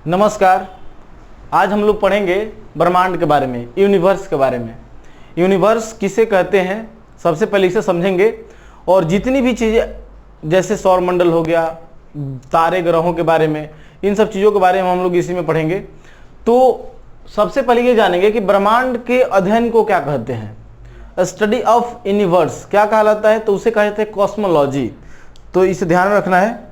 नमस्कार। आज हम लोग पढ़ेंगे ब्रह्मांड के बारे में, यूनिवर्स के बारे में। यूनिवर्स किसे कहते हैं सबसे पहले इसे समझेंगे, और जितनी भी चीज़ें जैसे सौरमंडल हो गया, तारे ग्रहों के बारे में, इन सब चीज़ों के बारे में हम लोग इसी में पढ़ेंगे। तो सबसे पहले ये जानेंगे कि ब्रह्मांड के अध्ययन को क्या कहते हैं। स्टडी ऑफ यूनिवर्स क्या कहलाता है, तो उसे कहते हैं कॉस्मोलॉजी। तो इसे ध्यान में रखना है,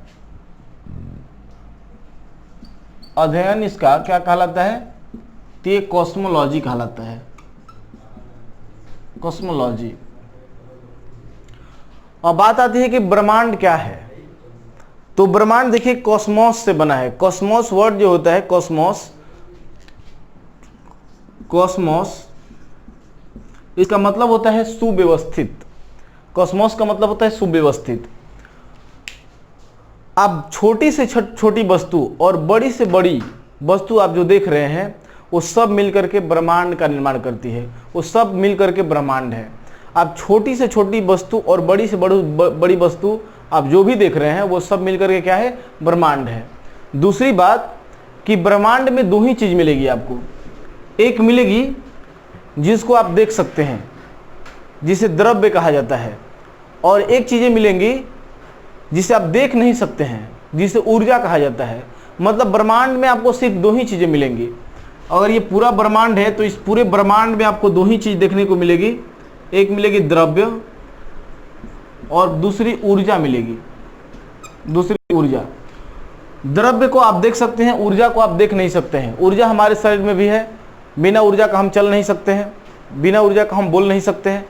अध्ययन इसका क्या कहलाता है, तो ये कॉस्मोलॉजी कहलाता है, कॉस्मोलॉजी। अब बात आती है कि ब्रह्मांड क्या है। तो ब्रह्मांड देखिए कॉस्मोस से बना है। कॉस्मोस वर्ड जो होता है, कॉस्मोस, कॉस्मोस इसका मतलब होता है सुव्यवस्थित। कॉस्मोस का मतलब होता है सुव्यवस्थित। अब छोटी से छोटी वस्तु और बड़ी से बड़ी वस्तु आप जो देख रहे हैं, वो सब मिलकर के ब्रह्मांड का निर्माण करती है। वो सब मिलकर के ब्रह्मांड है। अब छोटी से छोटी वस्तु और बड़ी से बड़ी वस्तु आप जो भी देख रहे हैं, वो सब मिलकर के क्या है, ब्रह्मांड है। दूसरी बात कि ब्रह्मांड में दो ही चीज़ मिलेगी आपको। एक मिलेगी जिसको आप देख सकते हैं, जिसे द्रव्य कहा जाता है, और एक चीज़ें मिलेंगी जिसे आप देख नहीं सकते हैं, जिसे ऊर्जा कहा जाता है। मतलब ब्रह्मांड में आपको सिर्फ दो ही चीज़ें मिलेंगी। अगर ये पूरा ब्रह्मांड है तो इस पूरे ब्रह्मांड में आपको दो ही चीज़ देखने को मिलेगी। एक मिलेगी द्रव्य और दूसरी ऊर्जा मिलेगी। दूसरी ऊर्जा, द्रव्य को आप देख सकते हैं, ऊर्जा को आप देख नहीं सकते हैं। ऊर्जा हमारे शरीर में भी है, बिना ऊर्जा का हम चल नहीं सकते हैं, बिना ऊर्जा का हम बोल नहीं सकते हैं,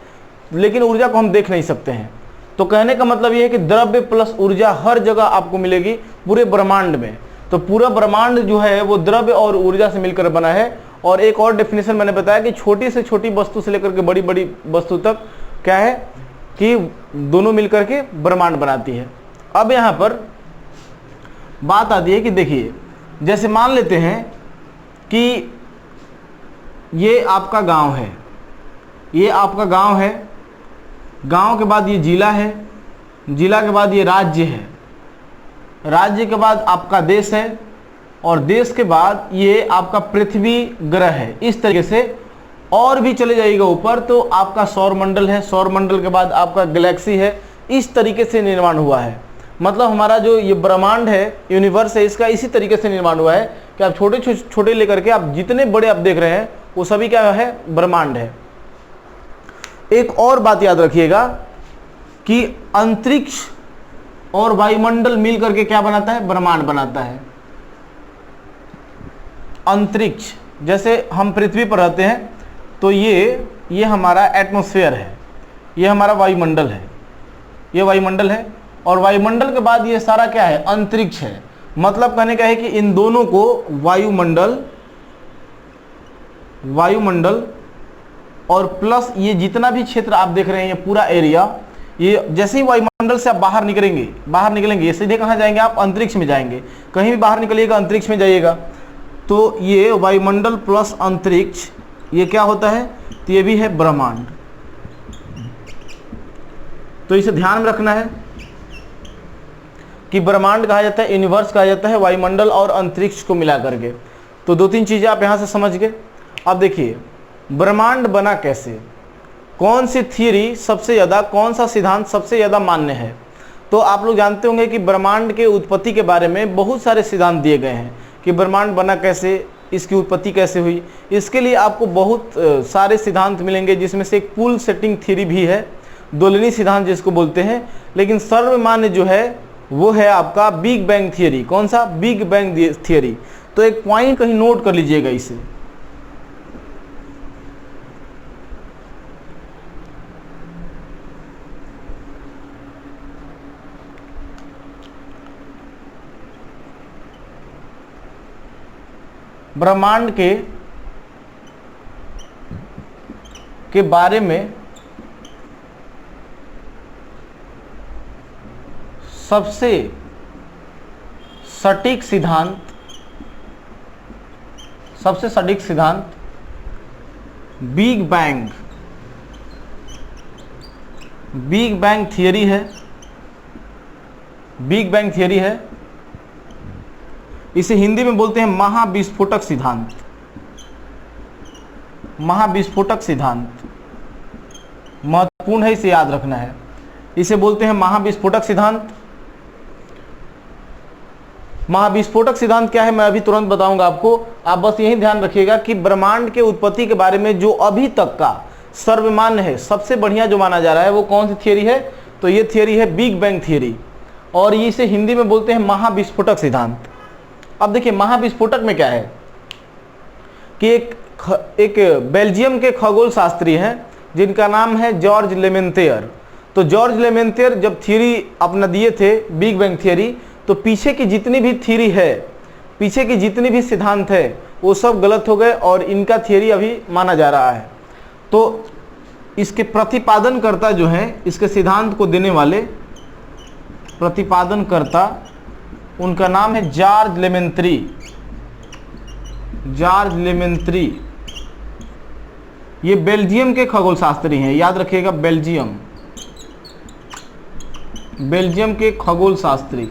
लेकिन ऊर्जा को हम देख नहीं सकते हैं। तो कहने का मतलब यह है कि द्रव्य प्लस ऊर्जा हर जगह आपको मिलेगी पूरे ब्रह्मांड में। तो पूरा ब्रह्मांड जो है वो द्रव्य और ऊर्जा से मिलकर बना है। और एक और डेफिनेशन मैंने बताया कि छोटी से छोटी वस्तु से लेकर के बड़ी बड़ी वस्तु तक क्या है कि दोनों मिलकर के ब्रह्मांड बनाती है। अब यहाँ पर बात आती है कि देखिए, जैसे मान लेते हैं कि ये आपका गांव है, ये आपका गांव है, गांव के बाद ये जिला है, जिला के बाद ये राज्य है, राज्य के बाद आपका देश है, और देश के बाद ये आपका पृथ्वी ग्रह है। इस तरीके से और भी चले जाइएगा ऊपर तो आपका सौरमंडल है, सौरमंडल के बाद आपका गैलेक्सी है। इस तरीके से निर्माण हुआ है। मतलब हमारा जो ये ब्रह्मांड है, यूनिवर्स है, इसका इसी तरीके से निर्माण हुआ है कि आप छोटे छोटे लेकर के आप जितने बड़े आप देख रहे हैं वो सभी क्या है, ब्रह्मांड है। एक और बात याद रखिएगा कि अंतरिक्ष और वायुमंडल मिल करके क्या बनाता है, ब्रह्मांड बनाता है। अंतरिक्ष, जैसे हम पृथ्वी पर रहते हैं तो ये हमारा एटमॉस्फेयर है, ये हमारा वायुमंडल है, ये वायुमंडल है। और वायुमंडल के बाद ये सारा क्या है, अंतरिक्ष है। मतलब कहने का है कि इन दोनों को वायुमंडल और प्लस ये जितना भी क्षेत्र आप देख रहे हैं, ये पूरा एरिया, ये जैसे ही वायुमंडल से आप बाहर निकलेंगे ये सीधे कहाँ जाएंगे, आप अंतरिक्ष में जाएंगे। कहीं भी बाहर निकलिएगा अंतरिक्ष में जाइएगा। तो ये वायुमंडल प्लस अंतरिक्ष, ये क्या होता है, तो ये भी है ब्रह्मांड। तो इसे ध्यान में रखना है कि ब्रह्मांड कहा जाता है, यूनिवर्स कहा जाता है वायुमंडल और अंतरिक्ष को मिला करके। तो दो तीन चीज़ें आप यहाँ से समझ गए। अब देखिए ब्रह्मांड बना कैसे, कौन सी थियरी सबसे ज़्यादा, कौन सा सिद्धांत सबसे ज़्यादा मान्य है। तो आप लोग जानते होंगे कि ब्रह्मांड के उत्पत्ति के बारे में बहुत सारे सिद्धांत दिए गए हैं कि ब्रह्मांड बना कैसे, इसकी उत्पत्ति कैसे हुई। इसके लिए आपको बहुत सारे सिद्धांत मिलेंगे, जिसमें से एक पुल सेटिंग थ्योरी भी है, दोलनी सिद्धांत जिसको बोलते हैं। लेकिन सर्वमान्य जो है वो है आपका बिग बैंग थियरी। कौन सा, बिग बैंग थियरी। तो एक पॉइंट कहीं नोट कर लीजिएगा इसे, ब्रह्मांड के बारे में सबसे सटीक सिद्धांत बिग बैंग थियरी है। बिग बैंग थियरी है। इसे हिंदी में बोलते हैं महाविस्फोटक सिद्धांत। महाविस्फोटक सिद्धांत महत्वपूर्ण है, इसे याद रखना है। इसे बोलते हैं महाविस्फोटक सिद्धांत। महाविस्फोटक सिद्धांत क्या है मैं अभी तुरंत बताऊंगा आपको। आप बस यही ध्यान रखिएगा कि ब्रह्मांड के उत्पत्ति के बारे में जो अभी तक का सर्वमान्य है, सबसे बढ़िया जो माना जा रहा है, वो कौन सी थियरी है? तो ये थियरी है बिग बैंग थियरी, और इसे हिंदी में बोलते हैं महाविस्फोटक सिद्धांत। अब देखिए महाविस्फोटक में क्या है कि एक बेल्जियम के खगोल शास्त्री हैं जिनका नाम है जॉर्ज लेमेंतेयर। तो जॉर्ज लेमेंतेयर जब थियरी अपना दिए थे बिग बैंग थियरी, तो पीछे की जितनी भी थियरी है, पीछे की जितनी भी सिद्धांत है, वो सब गलत हो गए और इनका थियरी अभी माना जा रहा है। तो इसके प्रतिपादनकर्ता जो हैं, इसके सिद्धांत को देने वाले प्रतिपादनकर्ता, उनका नाम है जॉर्ज लेमेंत्री। जॉर्ज लेमेंत्री ये बेल्जियम के खगोल शास्त्री हैं, याद रखिएगा, बेल्जियम के खगोल शास्त्री।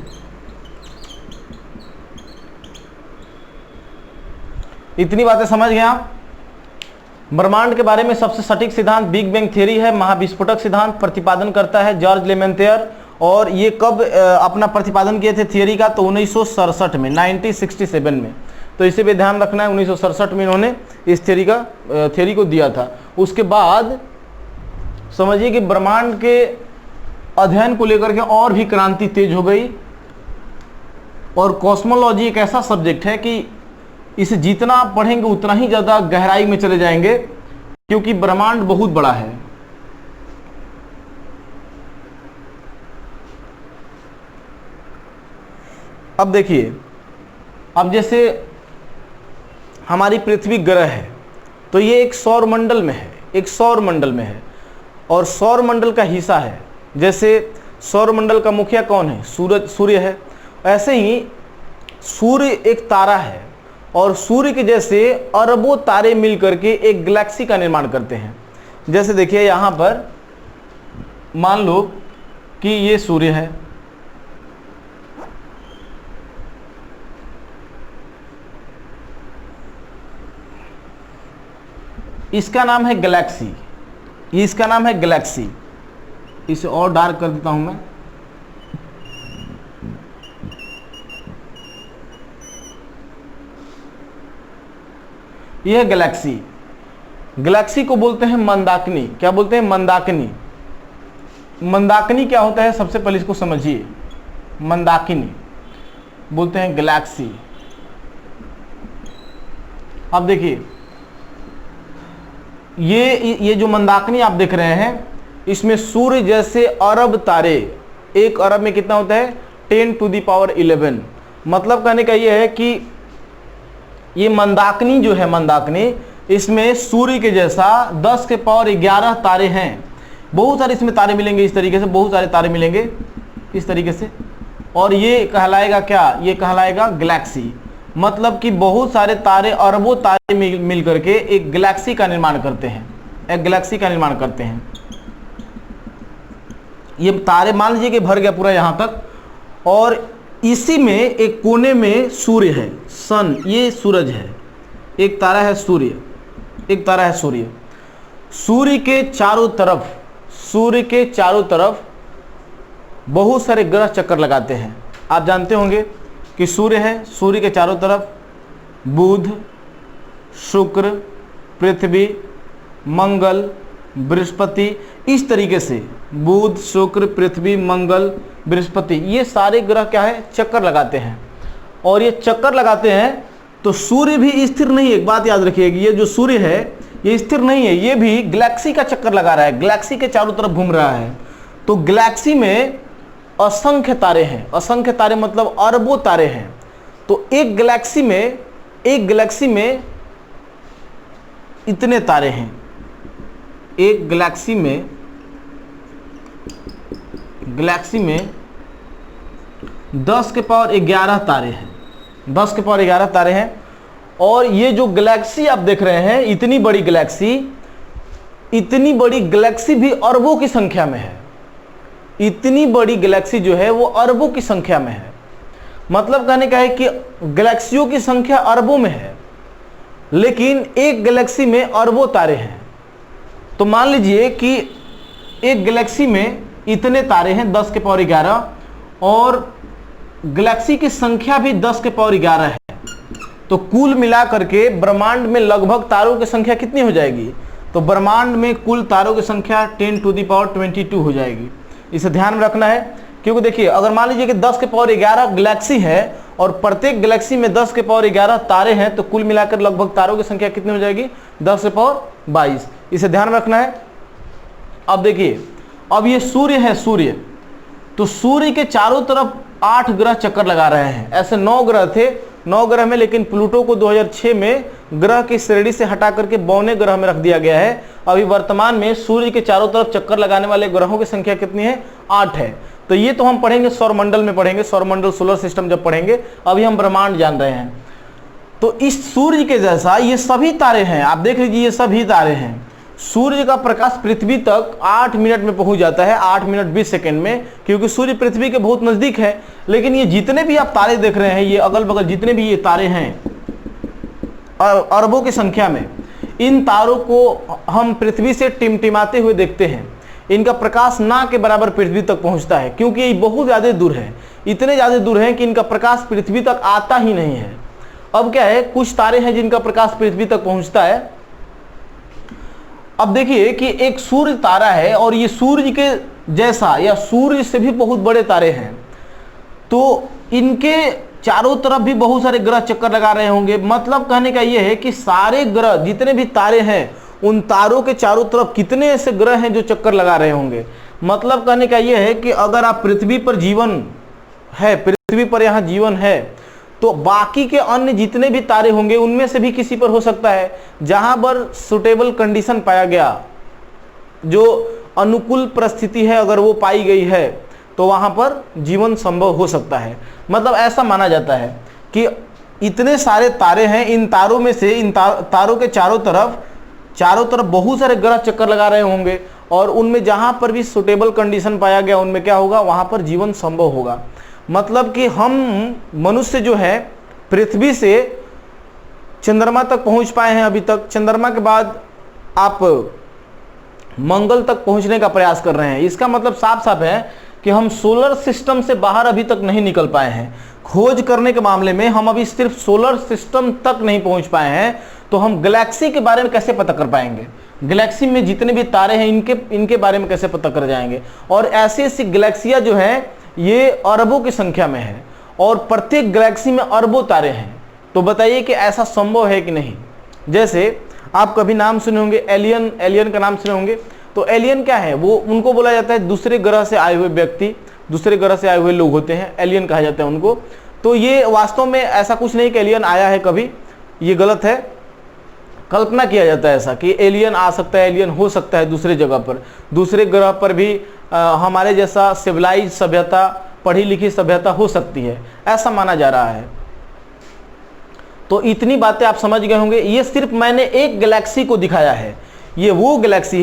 इतनी बातें समझ गए आप? ब्रह्मांड के बारे में सबसे सटीक सिद्धांत बिग बैंग थ्योरी है। महाविस्फोटक सिद्धांत प्रतिपादन करता है जॉर्ज लेमेंतेयर, और ये कब अपना प्रतिपादन किए थे थियरी का? तो 1967 में, 1967 में। तो इसे भी ध्यान रखना है, 1967 में इन्होंने इस थियरी को दिया था। उसके बाद समझिए कि ब्रह्मांड के अध्ययन को लेकर के और भी क्रांति तेज हो गई, और कॉस्मोलॉजी एक ऐसा सब्जेक्ट है कि इसे जितना आप पढ़ेंगे उतना ही ज़्यादा गहराई में चले जाएंगे, क्योंकि ब्रह्मांड बहुत बड़ा है। अब देखिए, अब जैसे हमारी पृथ्वी ग्रह है, तो ये एक सौर मंडल में है, एक सौर मंडल में है, और सौर मंडल का हिस्सा है। जैसे सौर मंडल का मुखिया कौन है? सूर्य है। ऐसे ही सूर्य एक तारा है, और सूर्य के जैसे अरबों तारे मिल करके एक गैलेक्सी का निर्माण करते हैं। जैसे देखिए यहाँ पर मान लो कि ये सूर्य है, इसका नाम है गैलेक्सी, ये इसका नाम है गैलेक्सी। इसे और डार्क कर देता हूं मैं। यह है गैलेक्सी। गैलेक्सी को बोलते हैं मंदाकिनी। क्या बोलते हैं? मंदाकिनी। मंदाकिनी क्या होता है? सबसे पहले इसको समझिए। मंदाकिनी बोलते हैं गैलेक्सी। अब देखिए, ये जो मंदाकिनी आप देख रहे हैं, इसमें सूर्य जैसे अरब तारे, एक अरब में कितना होता है? 10⁻11। मतलब कहने का ये है कि ये मंदाकिनी जो है, मंदाकिनी, इसमें सूर्य के जैसा 10⁻11 तारे हैं। बहुत सारे इसमें तारे मिलेंगे, इस तरीके से बहुत सारे तारे मिलेंगे इस तरीके से, और ये कहलाएगा क्या? ये कहलाएगा गैलेक्सी। मतलब कि बहुत सारे तारे, अरबों तारे मिल करके एक गैलेक्सी का निर्माण करते हैं, एक गैलेक्सी का निर्माण करते हैं। ये तारे मान लीजिए कि भर गया पूरा यहाँ तक, और इसी में एक कोने में सूर्य है, सन, ये सूरज है, एक तारा है सूर्य, एक तारा है सूर्य। सूर्य के चारों तरफ, सूर्य के चारों तरफ बहुत सारे ग्रह चक्कर लगाते हैं। आप जानते होंगे कि सूर्य है, सूर्य के चारों तरफ बुध, शुक्र, पृथ्वी, मंगल, बृहस्पति, इस तरीके से बुध, शुक्र, पृथ्वी, मंगल, बृहस्पति, ये सारे ग्रह क्या है? चक्कर लगाते हैं। और ये चक्कर लगाते हैं तो सूर्य भी स्थिर नहीं है। एक बात याद रखिएगा, ये जो सूर्य है ये स्थिर नहीं है, ये भी गैलेक्सी का चक्कर लगा रहा है, गैलेक्सी के चारों तरफ घूम रहा है। तो गैलेक्सी में असंख्य तारे हैं, असंख्य तारे मतलब अरबों तारे हैं। तो एक गैलेक्सी में इतने तारे हैं, एक गैलेक्सी में 10⁻11 तारे हैं, 10⁻11 तारे हैं। और ये जो गैलेक्सी आप देख रहे हैं, इतनी बड़ी गैलेक्सी भी अरबों की संख्या में है। इतनी बड़ी गैलेक्सी जो है वो अरबों की संख्या में है। मतलब कहने का है कि गैलेक्सियों की संख्या अरबों में है, लेकिन एक गैलेक्सी में अरबों तारे हैं। तो मान लीजिए कि एक गैलेक्सी में इतने तारे हैं 10 के पावर 11, और गैलेक्सी की संख्या भी 10 के पावर 11 है। तो कुल मिलाकर के ब्रह्मांड में लगभग तारों की संख्या कितनी हो जाएगी? तो ब्रह्मांड में कुल तारों की संख्या 10 टू द पावर 22 हो जाएगी। इसे ध्यान में रखना है, क्योंकि देखिए अगर मान लीजिए कि 10 के पावर 11 गैलेक्सी है और प्रत्येक गैलेक्सी में 10 के पावर 11 तारे हैं, तो कुल मिलाकर लगभग तारों की संख्या कितनी हो जाएगी? 10 के पावर 22। इसे ध्यान में रखना है। अब देखिए, अब ये सूर्य है, सूर्य, तो सूर्य के चारों तरफ 8 ग्रह चक्कर लगा रहे हैं। ऐसे 9 ग्रह थे, 9 ग्रह में, लेकिन प्लूटो को 2006 में ग्रह की श्रेणी से हटा करके 52वें ग्रह में रख दिया गया है। अभी वर्तमान में सूर्य के चारों तरफ चक्कर लगाने वाले ग्रहों की संख्या कितनी है? 8 है। तो ये तो हम पढ़ेंगे सौरमंडल में, पढ़ेंगे सौरमंडल, सोलर सिस्टम जब पढ़ेंगे। अभी हम ब्रह्मांड जान रहे हैं। तो इस सूर्य के जैसा ये सभी तारे हैं। आप देख लीजिए, ये सभी तारे हैं। सूर्य का प्रकाश पृथ्वी तक 8 मिनट में पहुंच जाता है, 8 मिनट 20 सेकंड में, क्योंकि सूर्य पृथ्वी के बहुत नजदीक है। लेकिन ये जितने भी आप तारे देख रहे हैं, ये अगल बगल जितने भी ये तारे हैं अरबों की संख्या में, इन तारों को हम पृथ्वी से टिमटिमाते हुए देखते हैं। इनका प्रकाश ना के बराबर पृथ्वी तक पहुंचता है, क्योंकि ये बहुत ज्यादा दूर है। इतने ज्यादा दूर है कि इनका प्रकाश पृथ्वी तक आता ही नहीं है। अब क्या है, कुछ तारे हैं जिनका प्रकाश पृथ्वी तक पहुंचता है। अब देखिए कि एक सूर्य तारा है, और ये सूर्य के जैसा या सूर्य से भी बहुत बड़े तारे हैं। तो इनके चारों तरफ भी बहुत सारे ग्रह चक्कर लगा रहे होंगे। मतलब कहने का यह है कि सारे ग्रह, जितने भी तारे हैं, उन तारों के चारों तरफ कितने ऐसे ग्रह हैं जो चक्कर लगा रहे होंगे। मतलब कहने का यह है कि अगर आप पृथ्वी पर जीवन है, पृथ्वी पर यहाँ जीवन है, तो बाकी के अन्य जितने भी तारे होंगे उनमें से भी किसी पर हो सकता है। जहां पर सुटेबल कंडीशन पाया गया, जो अनुकूल परिस्थिति है अगर वो पाई गई है, तो वहां पर जीवन संभव हो सकता है। मतलब ऐसा माना जाता है कि इतने सारे तारे हैं, इन तारों में से, इन तारों के चारों तरफ बहुत सारे ग्रह चक्कर लगा रहे होंगे, और उनमें जहां पर भी सुटेबल कंडीशन पाया गया उनमें क्या होगा? वहां पर जीवन संभव होगा। मतलब कि हम मनुष्य जो है पृथ्वी से चंद्रमा तक पहुंच पाए हैं अभी तक। चंद्रमा के बाद आप मंगल तक पहुंचने का प्रयास कर रहे हैं। इसका मतलब साफ साफ है कि हम सोलर सिस्टम से बाहर अभी तक नहीं निकल पाए हैं। खोज करने के मामले में हम अभी सिर्फ सोलर सिस्टम तक नहीं पहुंच पाए हैं, तो हम गैलेक्सी के बारे में कैसे पता कर पाएंगे? गैलेक्सी में जितने भी तारे हैं इनके बारे में कैसे पता कर जाएंगे? और ऐसी ऐसी गैलेक्सियां जो है ये अरबों की संख्या में है, और प्रत्येक गैलेक्सी में अरबों तारे हैं। तो बताइए कि ऐसा संभव है कि नहीं? जैसे आप कभी नाम सुने होंगे एलियन, एलियन का नाम सुने होंगे। तो एलियन क्या है? वो उनको बोला जाता है दूसरे ग्रह से आए हुए व्यक्ति, दूसरे ग्रह से आए हुए लोग होते हैं, एलियन कहा जाता है उनको। तो ये वास्तव में ऐसा कुछ नहीं कि एलियन आया है कभी, ये गलत है। कल्पना किया जाता है ऐसा कि एलियन आ सकता है, एलियन हो सकता है दूसरे जगह पर, दूसरे ग्रह पर भी हमारे जैसा सिविलाइज सभ्यता, पढ़ी लिखी सभ्यता हो सकती है, ऐसा माना जा रहा है। तो इतनी बातें आप समझ गए होंगे। ये सिर्फ मैंने एक गैलेक्सी को दिखाया है। ये वो गैलेक्सी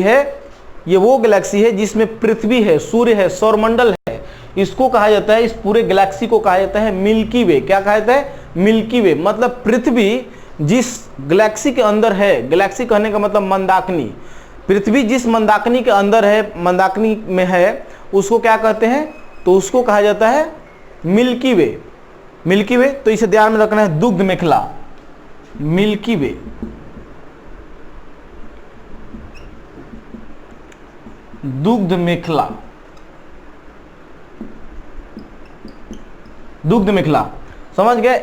है जिसमें पृथ्वी है, सूर्य है, सौरमंडल है। इसको कहा जाता है, इस पूरे गैलेक्सी को कहा जाता है मिल्की वे। क्या कहा जाता है? मिल्की वे। मतलब पृथ्वी जिस गैलेक्सी के अंदर है, गैलेक्सी कहने का मतलब मंदाकिनी, पृथ्वी जिस मंदाकिनी के अंदर है, मंदाकिनी में है, उसको क्या कहते हैं? तो उसको कहा जाता है मिल्की वे। मिल्की वे, तो इसे ध्यान में रखना है, दुग्ध मेखला, मिल्की वे। दुग्ध मेखला, दुग्ध मेखला, समझ गए?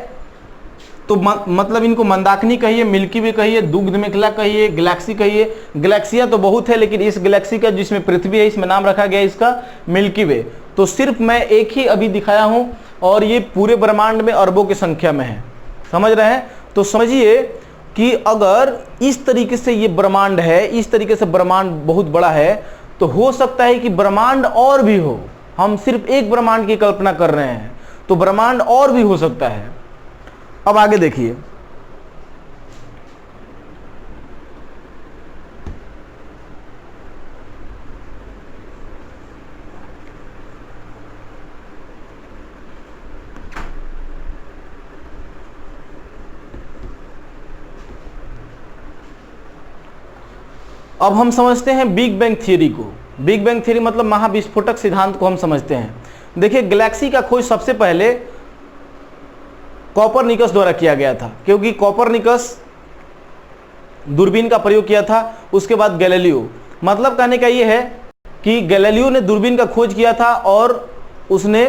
तो मतलब इनको मंदाकिनी कहिए, मिल्की वे कहिए, दुग्ध मेखला कहिए, गैलेक्सी कहिए। गैलेक्सियां तो बहुत है, लेकिन इस गैलेक्सी का जिसमें पृथ्वी है, इसमें नाम रखा गया इसका मिल्की वे। तो सिर्फ मैं एक ही अभी दिखाया हूं, और ये पूरे ब्रह्मांड में अरबों की संख्या में है। समझ रहे हैं? तो समझिए कि अगर इस तरीके से ये ब्रह्मांड है, इस तरीके से ब्रह्मांड बहुत बड़ा है, तो हो सकता है कि ब्रह्मांड और भी हो। हम सिर्फ एक ब्रह्मांड की कल्पना कर रहे हैं, तो ब्रह्मांड और भी हो सकता है। अब आगे देखिए, अब हम समझते हैं बिग बैंग थियरी को। बिग बैंग थियरी मतलब महाविस्फोटक सिद्धांत को हम समझते हैं। देखिए, गैलेक्सी का खोज सबसे पहले कोपरनिकस द्वारा किया गया था, क्योंकि कोपरनिकस दूरबीन का प्रयोग किया था। उसके बाद गैलीलियो, मतलब कहने का ये है कि गैलीलियो ने दूरबीन का खोज किया था और उसने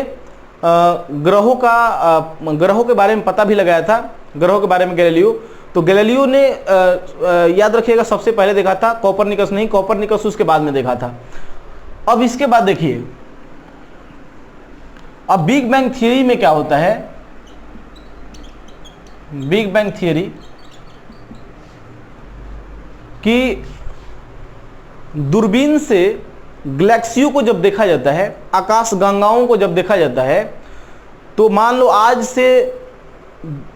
ग्रहों के बारे में पता भी लगाया था, ग्रहों के बारे में गैलीलियो। तो गैलीलियो ने याद रखिएगा सबसे पहले देखा था, कोपरनिकस नहीं, कोपरनिकस उसके बाद में देखा था। अब इसके बाद देखिए, अब बिग बैंग थियरी में क्या होता है। बिग बैंग थियरी कि दूरबीन से गैलेक्सियों को जब देखा जाता है, आकाश गंगाओं को जब देखा जाता है, तो मान लो आज से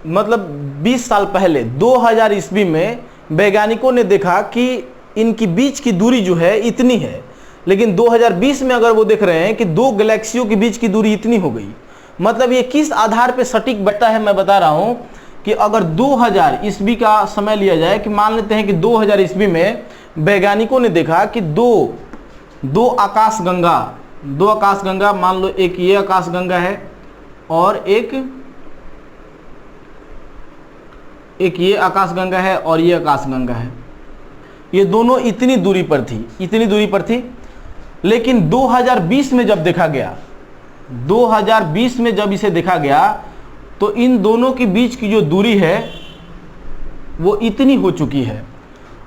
मतलब 20 साल पहले 2000 ईस्वी में वैज्ञानिकों ने देखा कि इनकी बीच की दूरी जो है इतनी है, लेकिन 2020 में अगर वो देख रहे हैं कि दो गैलेक्सियों के बीच की दूरी इतनी हो गई। मतलब ये किस आधार पे सटीक बैठता है, मैं बता रहा हूं कि अगर 2000 ईस्वी का समय लिया जाए, कि मान लेते हैं कि 2000 ईस्वी में वैज्ञानिकों ने देखा कि दो आकाशगंगा, मान लो एक ये आकाशगंगा है और एक ये आकाशगंगा है और ये आकाशगंगा है, ये दोनों इतनी दूरी पर थी। लेकिन 2020 में जब देखा गया, 2020 में जब इसे देखा गया, तो इन दोनों के बीच की जो दूरी है वो इतनी हो चुकी है।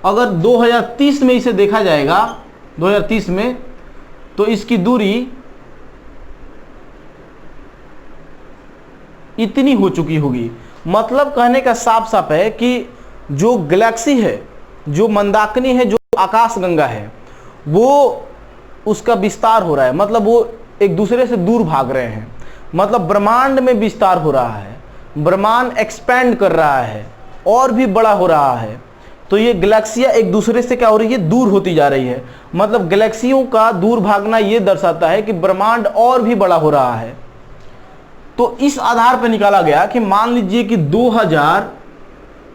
अगर 2030 में इसे देखा जाएगा, 2030 में, तो इसकी दूरी इतनी हो चुकी होगी। मतलब कहने का साफ साफ है कि जो गैलेक्सी है, जो मंदाकिनी है, जो आकाशगंगा है, वो उसका विस्तार हो रहा है। मतलब वो एक दूसरे से दूर भाग रहे हैं, मतलब ब्रह्मांड में विस्तार हो रहा है, ब्रह्मांड एक्सपैंड कर रहा है और भी बड़ा हो रहा है। तो ये गैलेक्सियां एक दूसरे से क्या हो रही है, दूर होती जा रही है। मतलब गैलेक्सियों का दूर भागना ये दर्शाता है कि ब्रह्मांड और भी बड़ा हो रहा है। तो इस आधार पर निकाला गया कि मान लीजिए कि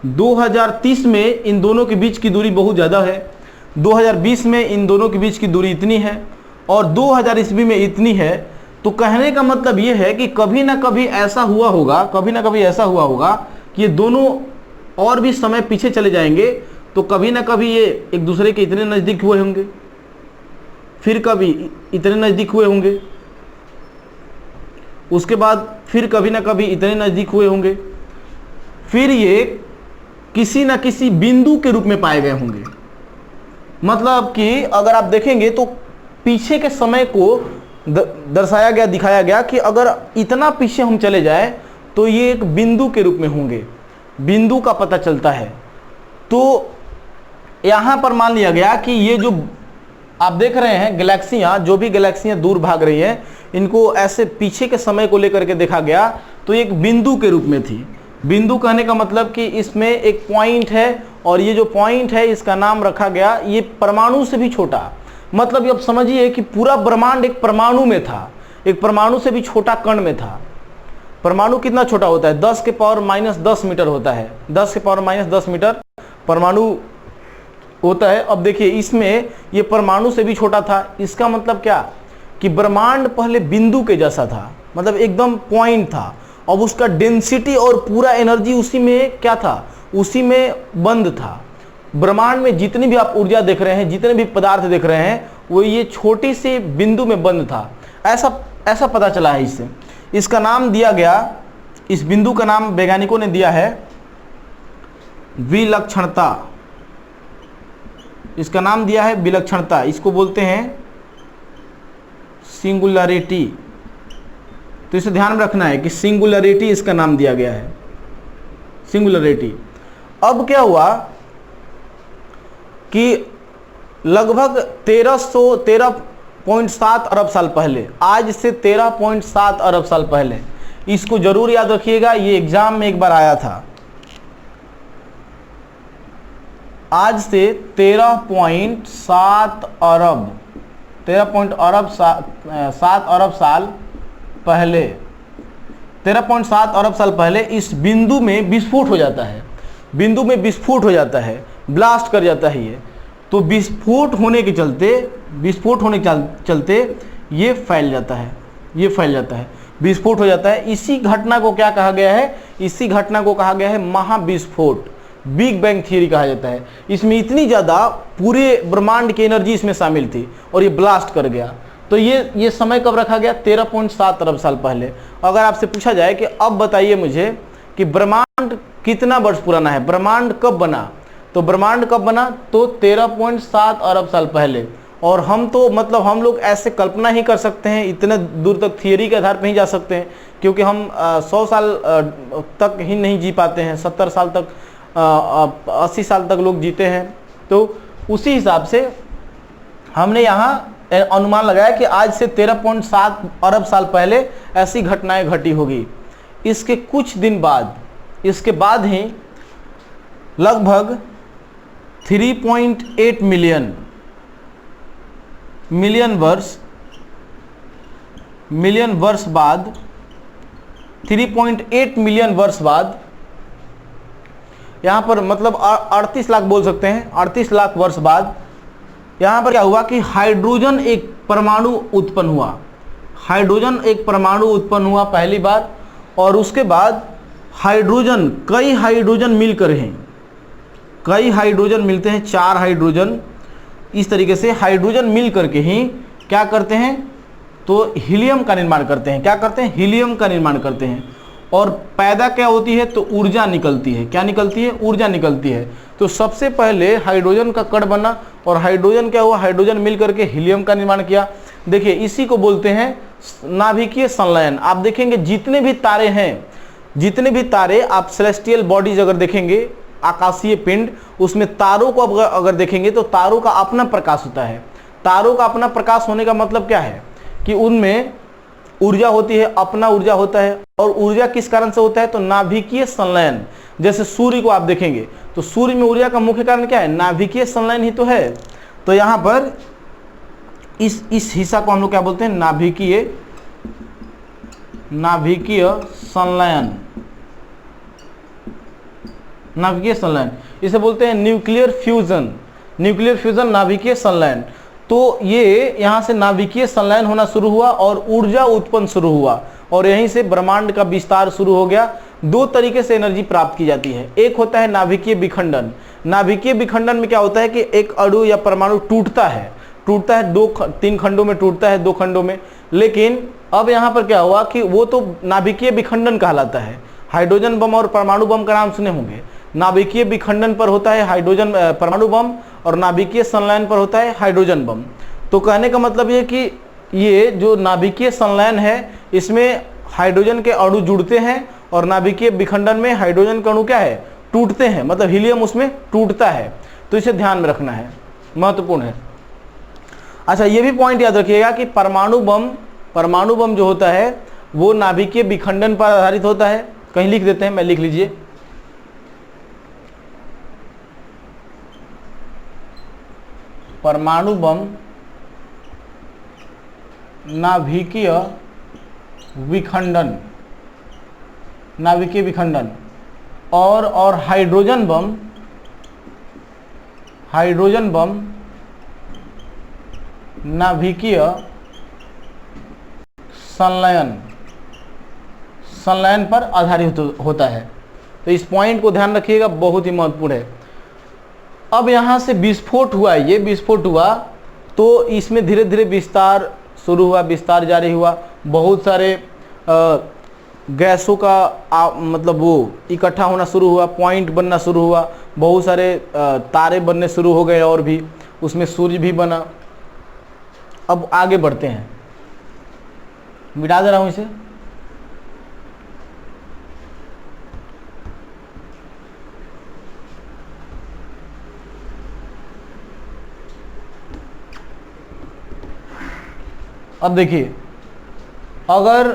2030 में इन दोनों के बीच की दूरी बहुत ज़्यादा है, 2020 में इन दोनों के बीच की दूरी इतनी है और 2000 ईस्वी में इतनी है। तो कहने का मतलब ये है कि कभी ना कभी ऐसा हुआ होगा कि ये दोनों और भी समय पीछे चले जाएंगे, तो कभी ना कभी ये एक दूसरे के इतने नज़दीक हुए होंगे, फिर कभी इतने नज़दीक हुए होंगे, उसके बाद फिर कभी ना कभी इतने नज़दीक हुए होंगे, फिर ये किसी न किसी बिंदु के रूप में पाए गए होंगे। मतलब कि अगर आप देखेंगे तो पीछे के समय को दर्शाया गया, दिखाया गया कि अगर इतना पीछे हम चले जाए तो ये एक बिंदु के रूप में होंगे, बिंदु का पता चलता है। तो यहाँ पर मान लिया गया कि ये जो आप देख रहे हैं गैलेक्सियाँ, जो भी गैलेक्सियाँ दूर भाग रही हैं, इनको ऐसे पीछे के समय को लेकर के देखा गया तो एक बिंदु के रूप में थी। बिंदु कहने का मतलब कि इसमें एक पॉइंट है और ये जो पॉइंट है इसका नाम रखा गया, ये परमाणु से भी छोटा। मतलब अब समझिए कि पूरा ब्रह्मांड एक परमाणु में था, एक परमाणु से भी छोटा कण में था। परमाणु कितना छोटा होता है, 10 के पावर माइनस 10 मीटर होता है, 10 के पावर माइनस 10 मीटर परमाणु होता है। अब देखिए इसमें ये परमाणु से भी छोटा था। इसका मतलब क्या कि ब्रह्मांड पहले बिंदु के जैसा था, मतलब एकदम पॉइंट था। अब उसका डेंसिटी और पूरा एनर्जी उसी में क्या था, उसी में बंद था। ब्रह्मांड में जितनी भी आप ऊर्जा देख रहे हैं, जितने भी पदार्थ देख रहे हैं, वो ये छोटी सी बिंदु में बंद था। ऐसा पता चला है इससे। इसका नाम दिया गया, इस बिंदु का नाम वैज्ञानिकों ने दिया है विलक्षणता। इसका नाम दिया है विलक्षणता। इसको बोलते हैं सिंगुलरिटी। तो इसे ध्यान में रखना है कि सिंगुलरिटी इसका नाम दिया गया है, सिंगुलरिटी। अब क्या हुआ कि लगभग 13.7 अरब साल पहले, आज से 13.7 अरब साल पहले, इसको जरूर याद रखिएगा, ये एग्जाम में एक बार आया था। आज से 13.7 अरब साल पहले, 13.7 अरब साल पहले इस बिंदु में विस्फोट हो जाता है, बिंदु में विस्फोट हो जाता है, ब्लास्ट कर जाता है ये। तो विस्फोट होने के चलते ये फैल जाता है, विस्फोट हो जाता है। इसी घटना को क्या कहा गया है? इसी घटना को कहा गया है महाविस्फोट, बिग बैंग थियरी कहा जाता है। इसमें इतनी ज़्यादा पूरे ब्रह्मांड की एनर्जी इसमें शामिल थी और ये ब्लास्ट कर गया। तो ये समय कब रखा गया? 13.7 अरब साल पहले। अगर आपसे पूछा जाए कि अब बताइए मुझे कि ब्रह्मांड कितना वर्ष पुराना है, ब्रह्मांड कब बना, तो ब्रह्मांड कब बना? तो 13.7 अरब साल पहले। और हम हम लोग ऐसे कल्पना ही कर सकते हैं, इतने दूर तक थियरी के आधार पर ही जा सकते हैं, क्योंकि हम 100 साल तक ही नहीं जी पाते हैं, 70 साल तक 80 साल तक लोग जीते हैं। तो उसी हिसाब से हमने यहाँ अनुमान लगाया कि आज से 13.7 अरब साल पहले ऐसी घटनाएं घटी होगी। इसके कुछ दिन बाद, इसके बाद ही लगभग 3.8 मिलियन वर्ष बाद 3.8 मिलियन वर्ष बाद, यहाँ पर 38 लाख बोल सकते हैं, 38 लाख वर्ष बाद यहाँ पर क्या हुआ कि हाइड्रोजन एक परमाणु उत्पन्न हुआ। हाइड्रोजन एक परमाणु उत्पन्न हुआ पहली बार, और उसके बाद हाइड्रोजन, कई हाइड्रोजन मिलकर हैं, कई हाइड्रोजन मिलते हैं, 4 हाइड्रोजन, इस तरीके से हाइड्रोजन मिल करके ही क्या करते हैं? तो हीलियम का निर्माण करते हैं। क्या करते हैं? हीलियम का निर्माण करते हैं। और पैदा क्या होती है? तो ऊर्जा निकलती है। क्या निकलती है? ऊर्जा निकलती है। तो सबसे पहले हाइड्रोजन का कण बना, और हाइड्रोजन क्या हुआ? हाइड्रोजन मिल करके हीलियम का निर्माण किया। देखिए, इसी को बोलते हैं नाभिकीय संलयन। आप देखेंगे जितने भी तारे हैं, जितने भी तारे आप सेलेस्टियल बॉडीज अगर देखेंगे, आकाशीय पिंड, उसमें तारों को अगर देखेंगे तो तारों का अपना प्रकाश होता है। तारों का अपना प्रकाश होने का मतलब क्या है? कि उनमें ऊर्जा होती है, अपना ऊर्जा होता है। और ऊर्जा किस कारण से होता है? तो नाभिकीय संलयन। जैसे सूर्य को आप देखेंगे तो सूर्य में ऊर्जा का मुख्य कारण क्या है? नाभिकीय संलयन ही तो है। तो यहाँ पर इस हिस्सा को हम लोग क्या बोलते हैं? नाभिकीय संलयन। नाभिकीय संलयन इसे बोलते हैं न्यूक्लियर फ्यूजन। न्यूक्लियर फ्यूजन, नाभिकीय संलयन। तो ये यहाँ से नाभिकीय संलयन होना शुरू हुआ और ऊर्जा उत्पन्न शुरू हुआ, और यहीं से ब्रह्मांड का विस्तार शुरू हो गया। 2 तरीके से एनर्जी प्राप्त की जाती है। एक होता है नाभिकीय विखंडन। नाभिकीय विखंडन में क्या होता है कि एक अणु या परमाणु टूटता है 2-3 खंडों में, टूटता है 2 खंडों में। लेकिन अब यहाँ पर क्या हुआ कि वो तो नाभिकीय विखंडन कहलाता है। हाइड्रोजन बम और परमाणु बम का नाम सुने होंगे। नाभिकीय विखंडन पर होता है हाइड्रोजन परमाणु बम, और नाभिकीय संलयन पर होता है हाइड्रोजन बम। तो कहने का मतलब ये कि ये जो नाभिकीय संलयन है, इसमें हाइड्रोजन के अणु जुड़ते हैं, और नाभिकीय विखंडन में हाइड्रोजन के अणु क्या है? टूटते हैं, मतलब हीलियम उसमें टूटता है। तो इसे ध्यान में रखना है, महत्वपूर्ण है। अच्छा, ये भी पॉइंट याद रखिएगा कि परमाणु बम जो होता है वो नाभिकीय विखंडन पर आधारित होता है। कहीं लिख देते हैं, मैं लिख लीजिए। परमाणु बम नाभिकीय विखंडन, और हाइड्रोजन बम नाभिकीय संलयन पर आधारित होता है। तो इस पॉइंट को ध्यान रखिएगा, बहुत ही महत्वपूर्ण है। अब यहाँ से विस्फोट हुआ, ये विस्फोट हुआ तो इसमें धीरे धीरे विस्तार शुरू हुआ, विस्तार जारी हुआ। बहुत सारे गैसों का वो इकट्ठा होना शुरू हुआ, पॉइंट बनना शुरू हुआ, बहुत सारे तारे बनने शुरू हो गए, और भी उसमें सूर्य भी बना। अब आगे बढ़ते हैं, मिटा दे रहा हूँ इसे। अब देखिए, अगर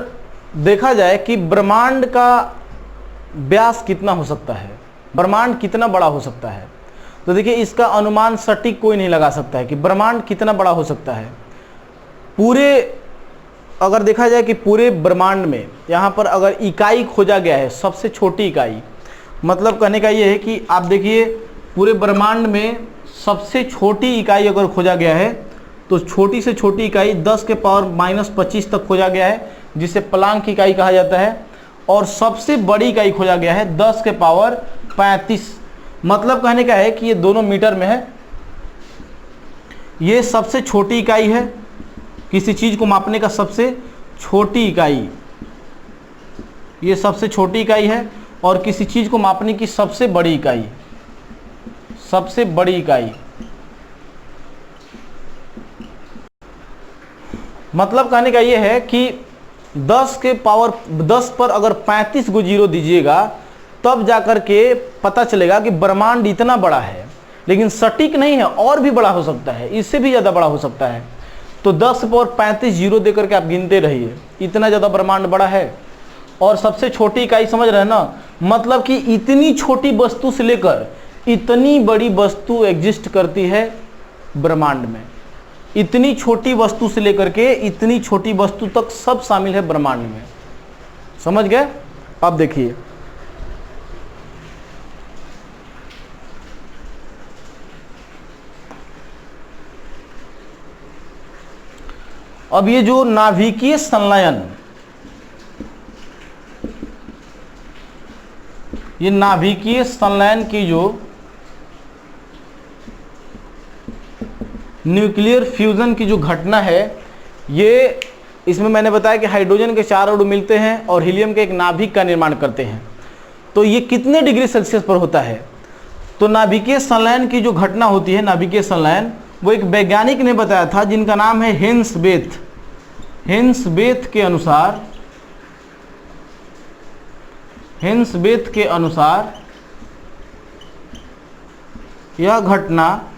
देखा जाए कि ब्रह्मांड का व्यास कितना हो सकता है, ब्रह्मांड कितना बड़ा हो सकता है, तो देखिए इसका अनुमान सटीक कोई नहीं लगा सकता है कि ब्रह्मांड कितना बड़ा हो सकता है। पूरे अगर देखा जाए कि पूरे ब्रह्मांड में यहाँ पर अगर इकाई खोजा गया है, सबसे छोटी इकाई, मतलब कहने का ये है कि आप देखिए पूरे ब्रह्मांड में सबसे छोटी इकाई अगर खोजा गया है तो छोटी से छोटी इकाई 10 के पावर -25 तक खोजा गया है, जिसे प्लांक इकाई कहा जाता है। और सबसे बड़ी इकाई खोजा गया है 10 के पावर 35। मतलब कहने का है कि ये दोनों मीटर में है। ये सबसे छोटी इकाई है, किसी चीज़ को मापने का सबसे छोटी इकाई, ये सबसे छोटी इकाई है। और किसी चीज़ को मापने की सबसे बड़ी इकाई, सबसे बड़ी इकाई। मतलब कहने का ये है कि 10 के पावर 10 पर अगर 35 को जीरो दीजिएगा तब जाकर के पता चलेगा कि ब्रह्मांड इतना बड़ा है। लेकिन सटीक नहीं है, और भी बड़ा हो सकता है, इससे भी ज़्यादा बड़ा हो सकता है। तो 10 पर 35 जीरो दे करके आप गिनते रहिए, इतना ज़्यादा ब्रह्मांड बड़ा है। और सबसे छोटी इकाई समझ रहे हैं ना, मतलब कि इतनी छोटी वस्तु से लेकर इतनी बड़ी वस्तु एग्जिस्ट करती है ब्रह्मांड में। इतनी छोटी वस्तु से लेकर के इतनी छोटी वस्तु तक सब शामिल है ब्रह्मांड में। समझ गए? अब देखिए, अब ये जो नाभिकीय संलयन, ये नाभिकीय संलयन की जो न्यूक्लियर फ्यूजन की जो घटना है, ये इसमें मैंने बताया कि हाइड्रोजन के 4 अणु मिलते हैं और हीलियम के एक नाभिक का निर्माण करते हैं। तो ये कितने डिग्री सेल्सियस पर होता है? तो नाभिकीय संलयन की जो घटना होती है, नाभिकीय संलयन, वो एक वैज्ञानिक ने बताया था जिनका नाम है हेंस बेथ। हेंस बेथ के अनुसार यह घटना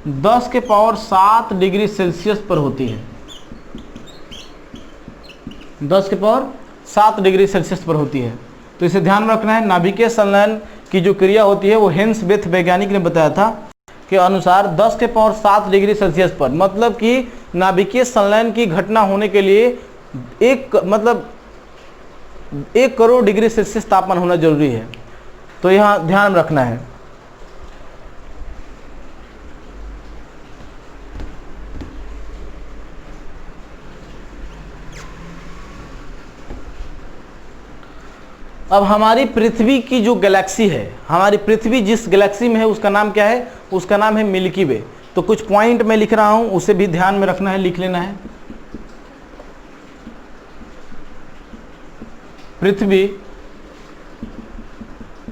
10 के पावर 7 डिग्री सेल्सियस पर होती है। 10 के पावर 7 डिग्री सेल्सियस पर होती है। तो इसे ध्यान में रखना है। नाभिकीय संलयन की जो क्रिया होती है वो हेंस बेथ वैज्ञानिक ने बताया था के अनुसार 10 के पावर 7 डिग्री सेल्सियस पर, मतलब कि नाभिकीय संलयन की घटना होने के लिए 1 करोड़ डिग्री सेल्सियस तापमान होना जरूरी है। तो यहाँ ध्यान रखना है। अब हमारी पृथ्वी की जो गैलेक्सी है, हमारी पृथ्वी जिस गैलेक्सी में है उसका नाम क्या है? उसका नाम है मिल्की वे। तो कुछ पॉइंट मैं लिख रहा हूं, उसे भी ध्यान में रखना है, लिख लेना है। पृथ्वी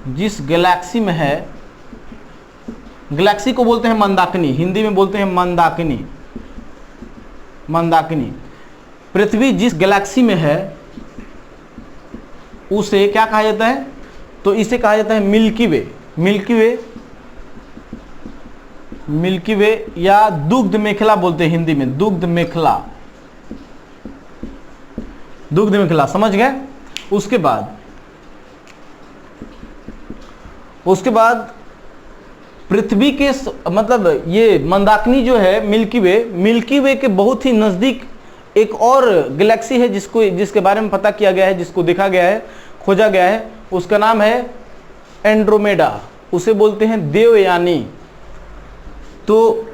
जिस गैलेक्सी में है, गैलेक्सी को बोलते हैं मंदाकिनी, हिंदी में बोलते हैं मंदाकिनी। मंदाकिनी पृथ्वी जिस गैलेक्सी में है उसे क्या कहा जाता है? तो इसे कहा जाता है मिल्की वे। मिल्की वे, मिल्की वे या दुग्ध मेखला बोलते हैं हिंदी में, दुग्ध मेखला, दुग्ध मेखला। समझ गए? उसके बाद पृथ्वी के मतलब ये मंदाकिनी जो है मिल्की वे के बहुत ही नजदीक एक और गैलेक्सी है जिसके बारे में पता किया गया है, जिसको देखा गया है, खोजा गया है। उसका नाम है एंड्रोमेडा, उसे बोलते हैं देवयानी। तो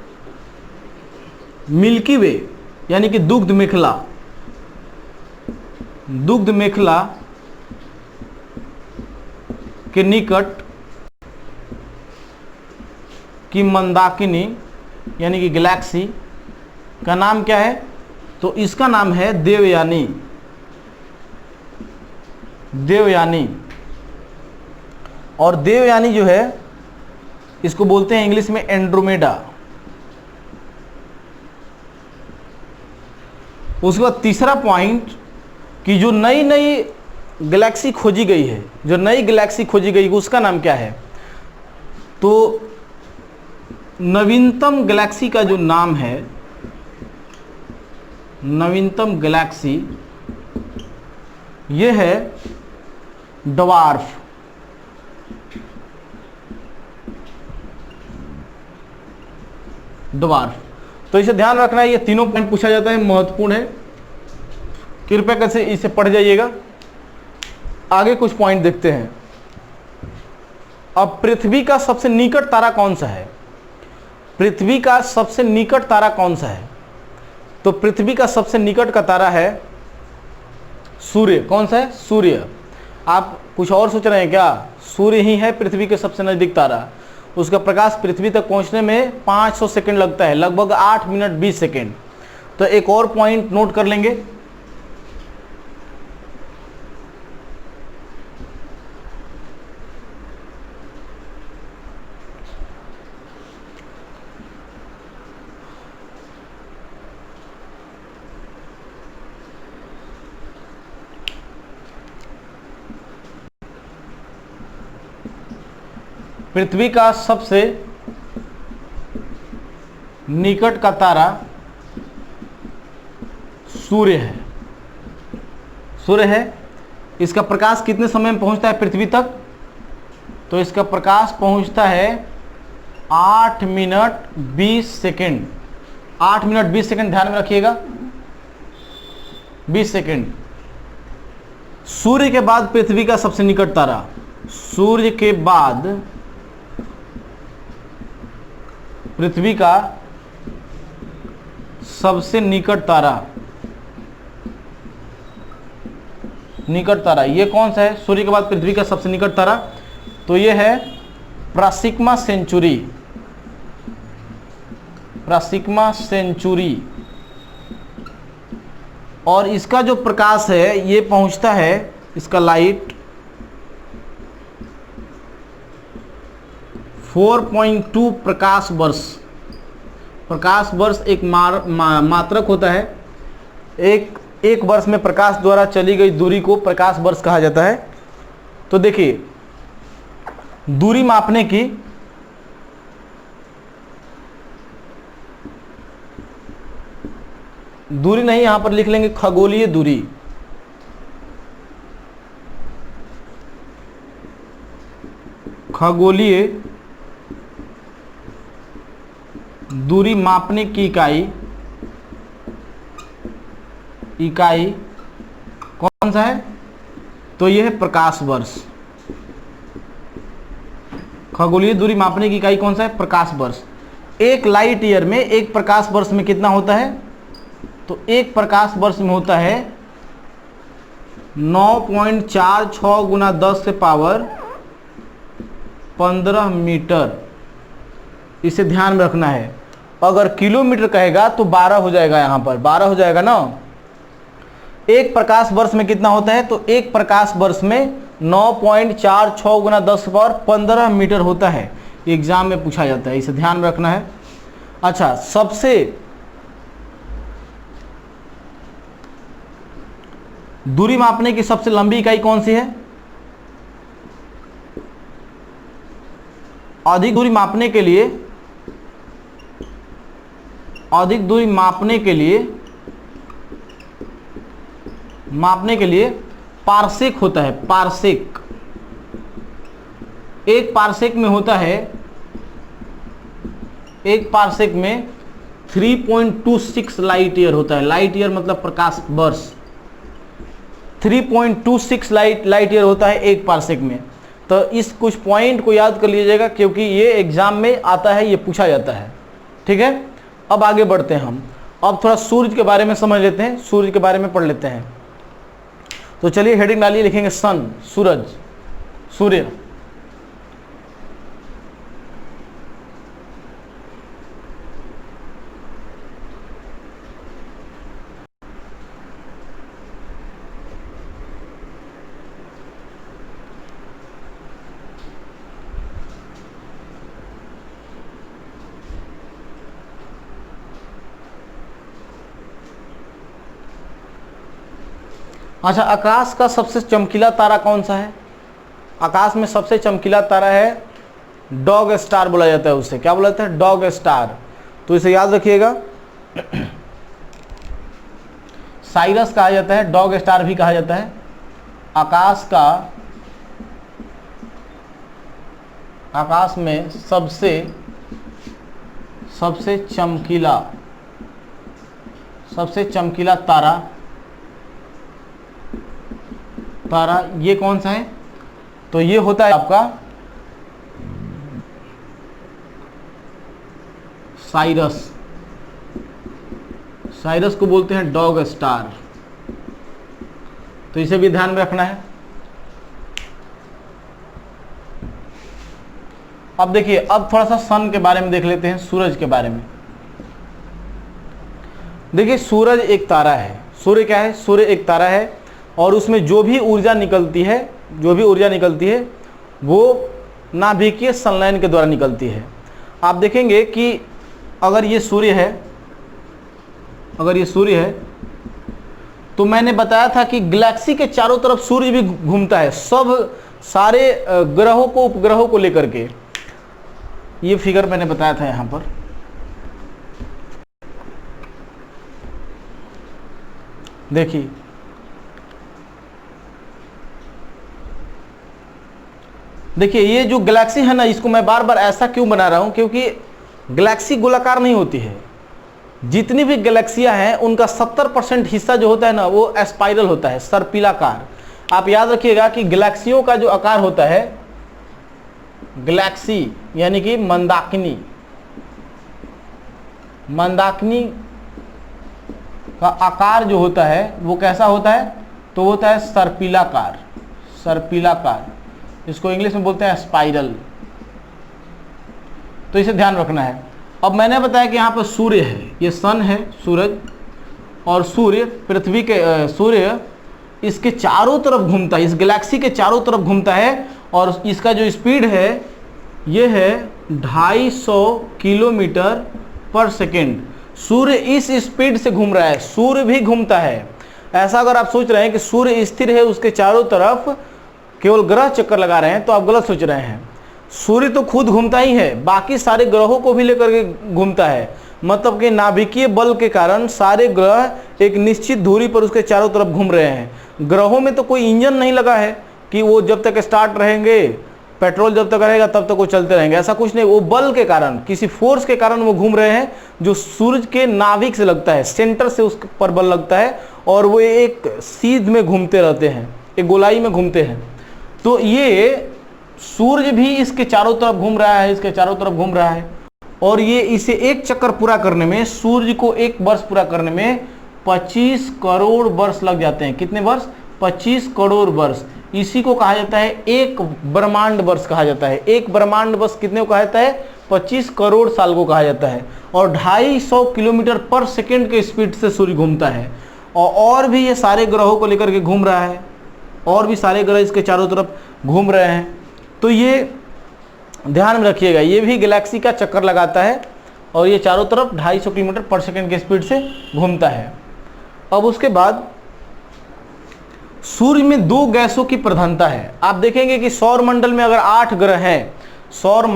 मिल्की वे यानी कि दुग्ध मेखला के निकट की मंदाकिनी यानी कि गैलेक्सी का नाम क्या है? तो इसका नाम है देवयानी। देवयानी। और देवयानी जो है इसको बोलते हैं इंग्लिश में एंड्रोमेडा। उसके बाद तीसरा पॉइंट कि जो नई गैलेक्सी खोजी गई है, जो नई गैलेक्सी खोजी गई उसका नाम क्या है? तो नवीनतम गैलेक्सी का जो नाम है, नवीनतम गैलेक्सी ये है ड्वार्फ। ड्वार्फ। तो इसे ध्यान रखना है, ये तीनों पॉइंट पूछा जाता है, महत्वपूर्ण है, कृपया कैसे इसे पढ़ जाइएगा। आगे कुछ पॉइंट देखते हैं। अब पृथ्वी का सबसे निकट तारा कौन सा है? पृथ्वी का सबसे निकट तारा कौन सा है? तो पृथ्वी का सबसे निकट का तारा है सूर्य। कौन सा है? सूर्य। आप कुछ और सोच रहे हैं क्या? सूर्य ही है पृथ्वी के सबसे नजदीक तारा। उसका प्रकाश पृथ्वी तक पहुंचने में 500 सेकंड लगता है, लगभग 8 मिनट 20 सेकंड। तो एक और पॉइंट नोट कर लेंगे, पृथ्वी का सबसे निकट का तारा सूर्य है। सूर्य है। इसका प्रकाश कितने समय में पहुंचता है पृथ्वी तक? तो इसका प्रकाश पहुंचता है 8 मिनट 20 सेकेंड। 8 मिनट 20 सेकेंड, ध्यान में रखिएगा, 20 सेकेंड। सूर्य के बाद पृथ्वी का सबसे निकट तारा, सूर्य के बाद पृथ्वी का सबसे निकट तारा, निकट तारा ये कौन सा है? सूर्य के बाद पृथ्वी का सबसे निकट तारा, तो ये है प्रसिग्मा सेंचुरी। प्रसिग्मा सेंचुरी। और इसका जो प्रकाश है ये पहुंचता है, इसका लाइट 4.2 प्रकाश वर्ष। प्रकाश वर्ष एक मात्रक होता है। एक वर्ष में प्रकाश द्वारा चली गई दूरी को प्रकाश वर्ष कहा जाता है। तो देखिए, दूरी मापने की दूरी नहीं, यहां पर लिख लेंगे खगोलीय दूरी। खगोलीय दूरी मापने की इकाई कौन सा है? तो यह है प्रकाश वर्ष। खगोलीय दूरी मापने की इकाई कौन सा है? प्रकाश वर्ष। एक लाइट ईयर में, एक प्रकाश वर्ष में कितना होता है? तो एक प्रकाश वर्ष में होता है 9.46 गुना 10 से पावर 15 मीटर। इसे ध्यान में रखना है। अगर किलोमीटर कहेगा तो 12 हो जाएगा, यहां पर 12 हो जाएगा ना। एक प्रकाश वर्ष में कितना होता है? तो एक प्रकाश वर्ष में 9.46 गुना 10 पावर 15 मीटर होता है। एग्जाम में पूछा जाता है, इसे ध्यान में रखना है। अच्छा, सबसे दूरी मापने की सबसे लंबी इकाई कौन सी है? अधिक दूरी मापने के लिए, अधिक दूरी मापने के लिए पारसेक होता है। पारसेक, एक पारसेक में होता है, एक पारसेक में 3.26 लाइट ईयर होता है। लाइट ईयर मतलब प्रकाश वर्ष। 3.26 लाइट ईयर होता है एक पारसेक में। तो इस कुछ पॉइंट को याद कर लीजिएगा, क्योंकि ये एग्जाम में आता है, ये पूछा जाता है। ठीक है, अब आगे बढ़ते हैं हम। अब थोड़ा सूर्य के बारे में समझ लेते हैं, सूर्य के बारे में पढ़ लेते हैं। तो चलिए हेडिंग डालिए, लिखेंगे सन, सूरज, सूर्य। अच्छा, आकाश का सबसे चमकीला तारा कौन सा है? आकाश में सबसे चमकीला तारा है डॉग स्टार, बोला जाता है उसे। क्या बोला जाता है? Dog star. तो इसे याद रखिएगा, साइरस कहा जाता है, डॉग स्टार भी कहा जाता है। आकाश में सबसे चमकीला तारा ये कौन सा है? तो ये होता है आपका साइरस, साइरस को बोलते हैं डॉग स्टार, तो इसे भी ध्यान में रखना है। अब देखिए, अब थोड़ा सा सन के बारे में देख लेते हैं, सूरज के बारे में। देखिए, सूरज एक तारा है। सूर्य क्या है? सूर्य एक तारा है, और उसमें जो भी ऊर्जा निकलती है वो नाभिकीय संलयन के द्वारा निकलती है। आप देखेंगे कि अगर ये सूर्य है, तो मैंने बताया था कि गैलेक्सी के चारों तरफ सूर्य भी घूमता है, सारे ग्रहों को, उपग्रहों को लेकर के। ये फिगर मैंने बताया था यहां पर। देखिए, ये जो गैलेक्सी है ना, इसको मैं बार बार ऐसा क्यों बना रहा हूं, क्योंकि गैलेक्सी गोलाकार नहीं होती है। जितनी भी गैलेक्सियां हैं उनका 70% हिस्सा जो होता है ना, वो स्पाइरल होता है, सर्पिलाकार। आप याद रखिएगा कि गैलेक्सियों का जो आकार होता है, गैलेक्सी यानी कि मंदाकिनी का आकार जो होता है वो कैसा होता है? तो होता है सर्पिलाकार, इसको इंग्लिश में बोलते हैं स्पाइरल। तो इसे ध्यान रखना है। अब मैंने बताया कि यहाँ पर सूर्य है, ये सन है, सूरज, और सूर्य इसके चारों तरफ घूमता है, इस गैलेक्सी के चारों तरफ घूमता है, और इसका जो स्पीड है ये है 250 किलोमीटर पर सेकेंड। सूर्य इस स्पीड से घूम रहा है, सूर्य भी घूमता है। ऐसा अगर आप सोच रहे हैं कि सूर्य स्थिर है, उसके चारों तरफ केवल ग्रह चक्कर लगा रहे हैं, तो आप गलत सोच रहे हैं। सूर्य तो खुद घूमता ही है, बाकी सारे ग्रहों को भी लेकर के घूमता है। मतलब कि नाभिकीय बल के कारण सारे ग्रह एक निश्चित दूरी पर उसके चारों तरफ घूम रहे हैं। ग्रहों में तो कोई इंजन नहीं लगा है कि वो जब तक स्टार्ट रहेंगे, पेट्रोल जब तक रहेगा तब तक वो चलते रहेंगे, ऐसा कुछ नहीं। वो बल के कारण, किसी फोर्स के कारण वो घूम रहे हैं, जो सूरज के नाभिक से लगता है, सेंटर से उस पर बल लगता है, और वो एक सीध में घूमते रहते हैं, एक गोलाई में घूमते हैं। तो ये सूरज भी इसके चारों तरफ घूम रहा है, इसके चारों तरफ घूम रहा है, और ये इसे एक चक्कर पूरा करने में, सूर्य को एक वर्ष पूरा करने में 25 करोड़ वर्ष लग जाते हैं। कितने वर्ष? 25 करोड़ वर्ष। इसी को कहा जाता है एक ब्रह्मांड वर्ष कहा जाता है। एक ब्रह्मांड वर्ष कितने को कहा जाता है? 25 करोड़ साल को कहा जाता है। और 250 किलोमीटर पर सेकेंड के स्पीड से सूर्य घूमता है, और भी ये सारे ग्रहों को लेकर के घूम रहा है, और भी सारे ग्रह इसके चारों तरफ घूम रहे हैं। तो ये ध्यान में रखिएगा, ये भी गैलेक्सी का चक्कर लगाता है, और ये चारों तरफ 250 किलोमीटर पर सेकेंड के स्पीड से घूमता है। अब उसके बाद सूर्य में 2 गैसों की प्रधानता है। आप देखेंगे कि सौर मंडल में अगर 8 ग्रह हैं, सौर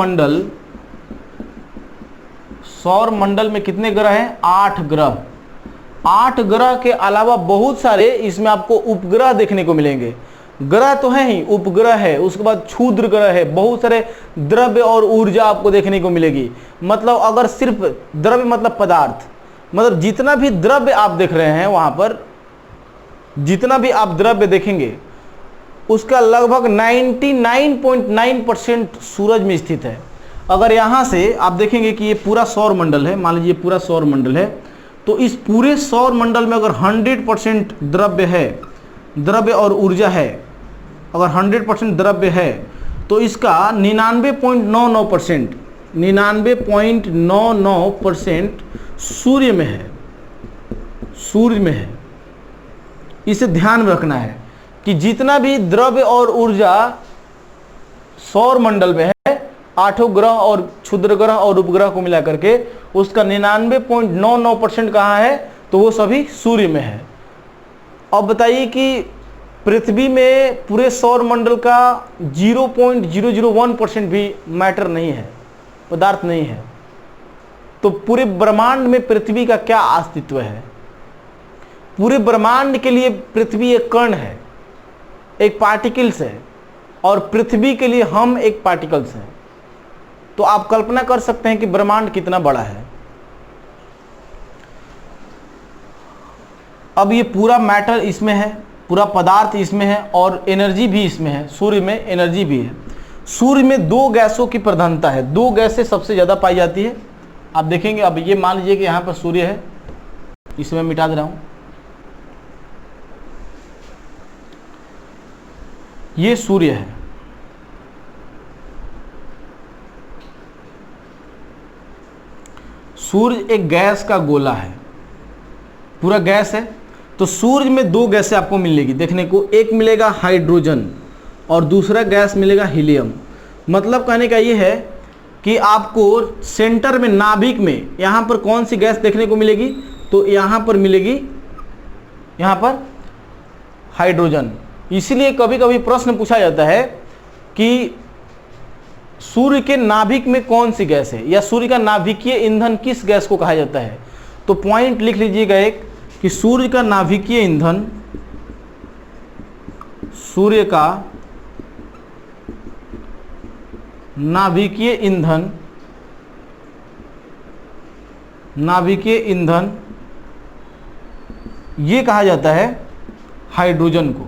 मंडल में कितने ग्रह हैं? 8 ग्रह। 8 ग्रह के अलावा बहुत सारे इसमें आपको उपग्रह देखने को मिलेंगे। ग्रह तो है ही, उपग्रह है, उसके बाद क्षुद्र ग्रह है, बहुत सारे द्रव्य और ऊर्जा आपको देखने को मिलेगी। मतलब अगर सिर्फ द्रव्य मतलब पदार्थ, मतलब जितना भी द्रव्य आप देख रहे हैं वहां पर, जितना भी आप द्रव्य देखेंगे उसका लगभग 99.9% सूरज में स्थित है। अगर यहाँ से आप देखेंगे कि ये पूरा सौर मंडल है, मान लीजिए पूरा सौर मंडल है, तो इस पूरे सौर मंडल में अगर 100% द्रव्य है, द्रव्य और ऊर्जा है, अगर 100% द्रव्य है, तो इसका 99.99% सूर्य में है, सूर्य में है। इसे ध्यान में रखना है कि जितना भी द्रव्य और ऊर्जा सौर मंडल में है, 8 ग्रह और क्षुद्र ग्रह और उपग्रह को मिला करके, उसका 99.99% कहाँ है? तो वो सभी सूर्य में है। अब बताइए कि पृथ्वी में पूरे सौर मंडल का 0.001% भी मैटर नहीं है, पदार्थ नहीं है। तो पूरे ब्रह्मांड में पृथ्वी का क्या अस्तित्व है? पूरे ब्रह्मांड के लिए पृथ्वी एक कण है, एक पार्टिकल्स है, और पृथ्वी के लिए हम एक पार्टिकल्स हैं। तो आप कल्पना कर सकते हैं कि ब्रह्मांड कितना बड़ा है। अब ये पूरा मैटर इसमें है, पूरा पदार्थ इसमें है, और एनर्जी भी इसमें है। सूर्य में एनर्जी भी है। सूर्य में 2 गैसों की प्रधानता है। 2 गैसें सबसे ज़्यादा पाई जाती है। आप देखेंगे, अब ये मान लीजिए कि यहाँ पर सूर्य है, इसे मैं मिटा दे रहा हूँ, ये सूर्य है, सूर्य एक गैस का गोला है, पूरा गैस है। तो सूर्य में दो गैसें आपको मिलेगी देखने को, एक मिलेगा हाइड्रोजन और दूसरा गैस मिलेगा हीलियम। मतलब कहने का ये है कि आपको सेंटर में, नाभिक में, यहाँ पर कौन सी गैस देखने को मिलेगी, तो यहाँ पर मिलेगी, यहाँ पर हाइड्रोजन। इसलिए कभी कभी प्रश्न पूछा जाता है कि सूर्य के नाभिक में कौन सी गैस है, या सूर्य का नाभिकीय ईंधन किस गैस को कहा जाता है। तो पॉइंट लिख लीजिएगा एक, कि सूर्य का नाभिकीय ईंधन, सूर्य का नाभिकीय ईंधन, नाभिकीय ईंधन ये कहा जाता है हाइड्रोजन को,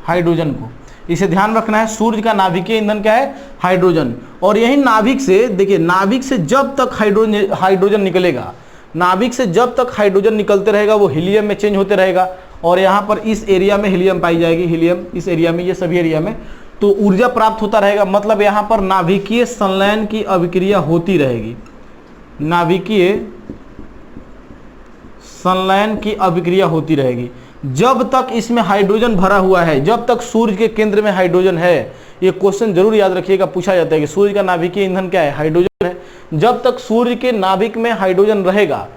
हाइड्रोजन को। इसे ध्यान रखना है, सूर्य का नाभिकीय ईंधन क्या है, हाइड्रोजन। और यही नाभिक से, देखिए नाभिक से जब तक हाइड्रोजन निकलेगा, नाभिक से जब तक हाइड्रोजन निकलते रहेगा वो हीलियम में चेंज होते रहेगा, और यहाँ पर इस एरिया में हीलियम पाई जाएगी, हीलियम इस एरिया में, ये सभी एरिया में, तो ऊर्जा प्राप्त होता रहेगा। मतलब यहाँ पर नाभिकीय संलयन की अभिक्रिया होती रहेगी, नाभिकीय संलयन की अभिक्रिया होती रहेगी जब तक इसमें हाइड्रोजन भरा हुआ है, जब तक सूर्य के केंद्र में हाइड्रोजन है। ये क्वेश्चन जरूर याद रखिएगा, पूछा जाता है कि सूर्य का नाभिकीय ईंधन क्या है, हाइड्रोजन है। जब तक सूर्य के नाभिक में हाइड्रोजन रहेगा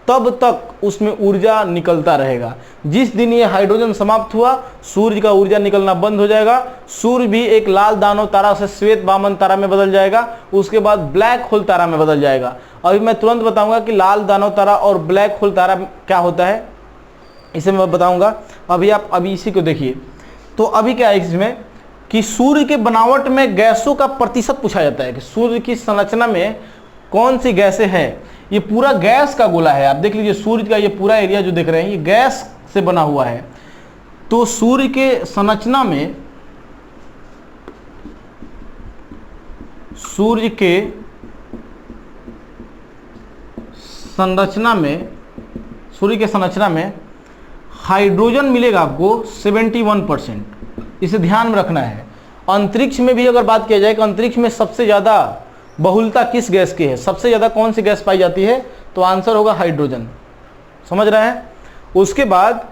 तब तक उसमें ऊर्जा निकलता रहेगा। जिस दिन ये हाइड्रोजन समाप्त हुआ, सूर्य का ऊर्जा निकलना बंद हो जाएगा, सूर्य भी एक लाल दानव तारा से श्वेत वामन तारा में बदल जाएगा, उसके बाद ब्लैक होल तारा में बदल जाएगा। अभी मैं तुरंत बताऊंगा कि लाल दानव तारा और ब्लैक होल तारा क्या होता है, इसे मैं बताऊंगा। अभी इसी को देखिए। तो अभी क्या है इसमें कि सूर्य के बनावट में गैसों का प्रतिशत पूछा जाता है कि सूर्य की संरचना में कौन सी गैसें हैं। ये पूरा गैस का गोला है, आप देख लीजिए सूर्य का ये पूरा एरिया जो देख रहे हैं ये गैस से बना हुआ है। तो सूर्य के संरचना में, सूर्य के संरचना में, सूर्य के संरचना में हाइड्रोजन मिलेगा आपको 71%। इसे ध्यान में रखना है। अंतरिक्ष में भी अगर बात किया जाए कि अंतरिक्ष में सबसे ज़्यादा बहुलता किस गैस की है, सबसे ज़्यादा कौन सी गैस पाई जाती है, तो आंसर होगा हाइड्रोजन। समझ रहे हैं। उसके बाद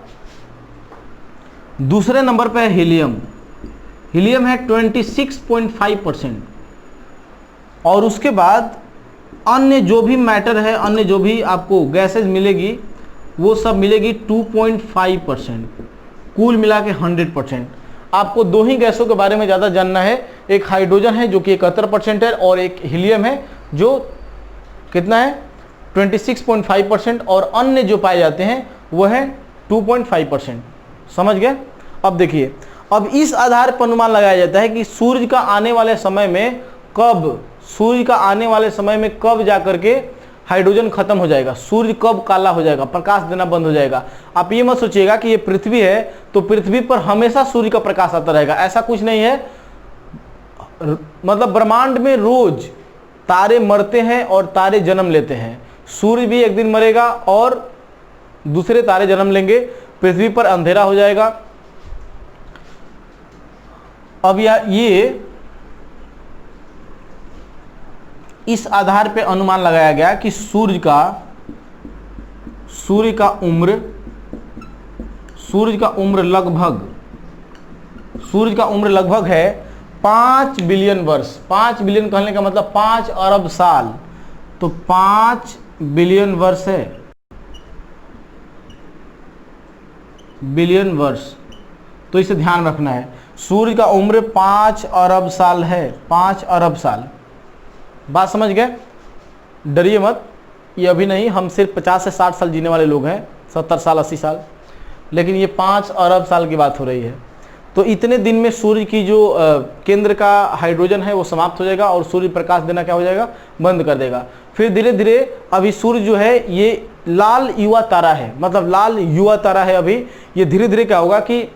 दूसरे नंबर पर है हीलियम। हीलियम है 26.5%। और उसके बाद अन्य जो भी मैटर है, अन्य जो भी आपको गैसेज मिलेगी वो सब मिलेगी 2.5%। कुल मिला के 100%। आपको दो ही गैसों के बारे में ज़्यादा जानना है, एक हाइड्रोजन है जो कि 71% है, और एक हीलियम है जो कितना है 26.5%, और अन्य जो पाए जाते हैं वह है 2.5%। समझ गए। अब देखिए, अब इस आधार पर अनुमान लगाया जाता है कि सूर्य का आने वाले समय में कब, सूर्य का आने वाले समय में कब जाकर के हाइड्रोजन खत्म हो जाएगा, सूर्य कब काला हो जाएगा, प्रकाश देना बंद हो जाएगा। आप ये मत सोचिएगा कि ये पृथ्वी है तो पृथ्वी पर हमेशा सूर्य का प्रकाश आता रहेगा, ऐसा कुछ नहीं है। मतलब ब्रह्मांड में रोज तारे मरते हैं और तारे जन्म लेते हैं। सूर्य भी एक दिन मरेगा और दूसरे तारे जन्म लेंगे, पृथ्वी पर अंधेरा हो जाएगा। अब ये इस आधार पे अनुमान लगाया गया कि सूर्य का उम्र लगभग है 5 बिलियन वर्ष। 5 बिलियन कहने का मतलब 5 अरब साल, तो 5 बिलियन वर्ष है, बिलियन वर्ष। तो इसे ध्यान रखना है, सूर्य का उम्र 5 अरब साल है, 5 अरब साल। बात समझ गए, डरिए मत, ये अभी नहीं, हम सिर्फ 50 से 60 साल जीने वाले लोग हैं, 70 साल 80 साल, लेकिन ये 5 अरब साल की बात हो रही है। तो इतने दिन में सूर्य की जो केंद्र का हाइड्रोजन है वो समाप्त हो जाएगा और सूर्य प्रकाश देना क्या हो जाएगा, बंद कर देगा। फिर धीरे धीरे अभी सूर्य जो है ये लाल युवा तारा है, मतलब लाल युवा तारा है। अभी ये धीरे धीरे क्या होगा कि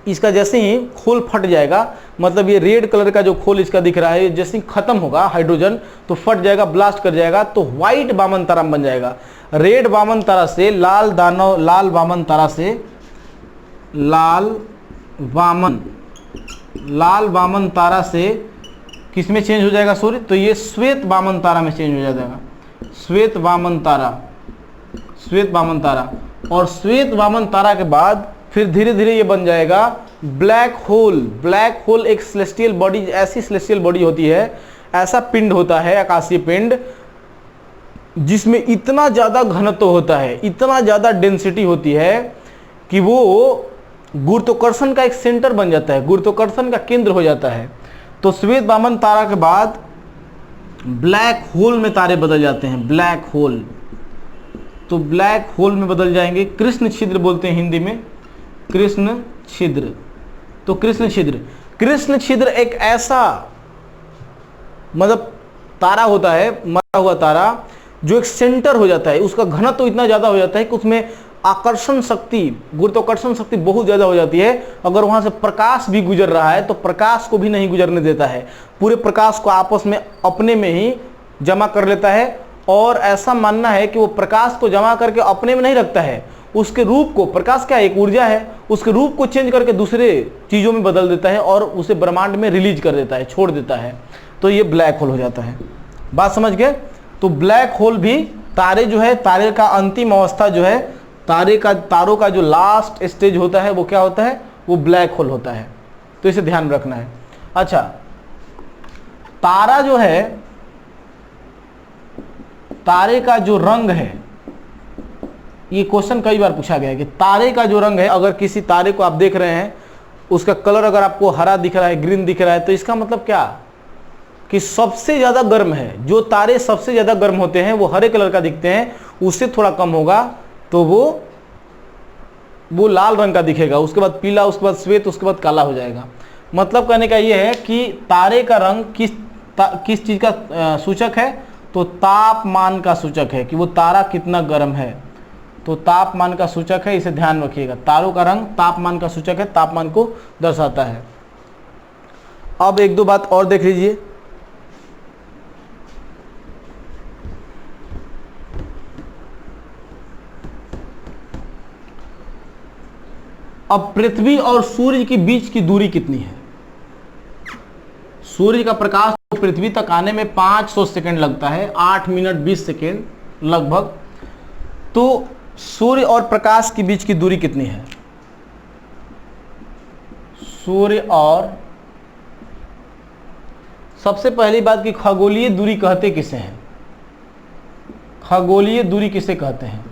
इसका जैसे ही खोल फट जाएगा, मतलब ये रेड कलर का जो खोल इसका दिख रहा है, जैसे ही खत्म होगा हाइड्रोजन तो फट जाएगा, ब्लास्ट कर जाएगा, तो व्हाइट वामन तारा बन जाएगा। रेड वामन तारा से लाल दानव, लाल वामन तारा से लाल वामन तारा से किस में चेंज हो जाएगा सूर्य? तो ये श्वेत वामन तारा में चेंज हो जाएगा, श्वेत वामन तारा, श्वेत वामन तारा। और श्वेत वामन तारा के बाद फिर धीरे धीरे ये बन जाएगा ब्लैक होल। ब्लैक होल एक सेलेस्टियल बॉडी, ऐसी सेलेस्टियल बॉडी होती है, ऐसा पिंड होता है, आकाशीय पिंड, जिसमें इतना ज़्यादा घनत्व होता है, इतना ज़्यादा डेंसिटी होती है कि वो गुरुत्वाकर्षण का एक सेंटर बन जाता है, गुरुत्वाकर्षण का केंद्र हो जाता है। तो श्वेत वामन तारा के बाद ब्लैक होल में तारे बदल जाते हैं, ब्लैक होल। तो ब्लैक होल में बदल जाएंगे, कृष्ण छिद्र बोलते हैं हिंदी में, कृष्ण छिद्र। तो कृष्ण छिद्र, कृष्ण छिद्र एक ऐसा मतलब तारा होता है, मरा हुआ तारा, जो एक सेंटर हो जाता है, उसका घनत्व तो इतना ज़्यादा हो जाता है कि उसमें आकर्षण शक्ति, गुरुत्वाकर्षण शक्ति बहुत ज़्यादा हो जाती है। अगर वहाँ से प्रकाश भी गुजर रहा है तो प्रकाश को भी नहीं गुजरने देता है, पूरे प्रकाश को आपस में अपने में ही जमा कर लेता है। और ऐसा मानना है कि वो प्रकाश को जमा करके अपने में नहीं रखता है, उसके रूप को, प्रकाश क्या है, एक ऊर्जा है, उसके रूप को चेंज करके दूसरे चीज़ों में बदल देता है और उसे ब्रह्मांड में रिलीज कर देता है, छोड़ देता है। तो ये ब्लैक होल हो जाता है। बात समझ गए? तो ब्लैक होल भी तारे जो है, तारे का अंतिम अवस्था जो है, तारों का जो लास्ट स्टेज होता है वो क्या होता है? वो ब्लैक होल होता है। तो इसे ध्यान रखना है। अच्छा, तारा जो है, तारे का जो रंग है, ये क्वेश्चन कई बार पूछा गया है कि तारे का जो रंग है, अगर किसी तारे को आप देख रहे हैं, उसका कलर अगर आपको हरा दिख रहा है, ग्रीन दिख रहा है, तो इसका मतलब क्या कि सबसे ज़्यादा गर्म है। जो तारे सबसे ज़्यादा गर्म होते हैं वो हरे कलर का दिखते हैं, उससे थोड़ा कम होगा तो वो लाल रंग का दिखेगा, उसके बाद पीला, उसके बाद श्वेत, उसके बाद काला हो जाएगा। मतलब कहने का ये है कि तारे का रंग किस चीज़ का सूचक है? तो तापमान का सूचक है कि वो तारा कितना गर्म है। तो तापमान का सूचक है, इसे ध्यान रखिएगा। तारों का रंग तापमान का सूचक है, तापमान को दर्शाता है। अब एक दो बात और देख लीजिए। अब पृथ्वी और सूर्य के बीच की दूरी कितनी है? सूर्य का प्रकाश पृथ्वी तक आने में 500 सेकंड लगता है, 8 मिनट 20 सेकंड लगभग। तो सूर्य और प्रकाश के बीच की दूरी कितनी है? सूर्य और, सबसे पहली बात कि खगोलीय दूरी कहते किसे हैं? खगोलीय दूरी किसे कहते हैं?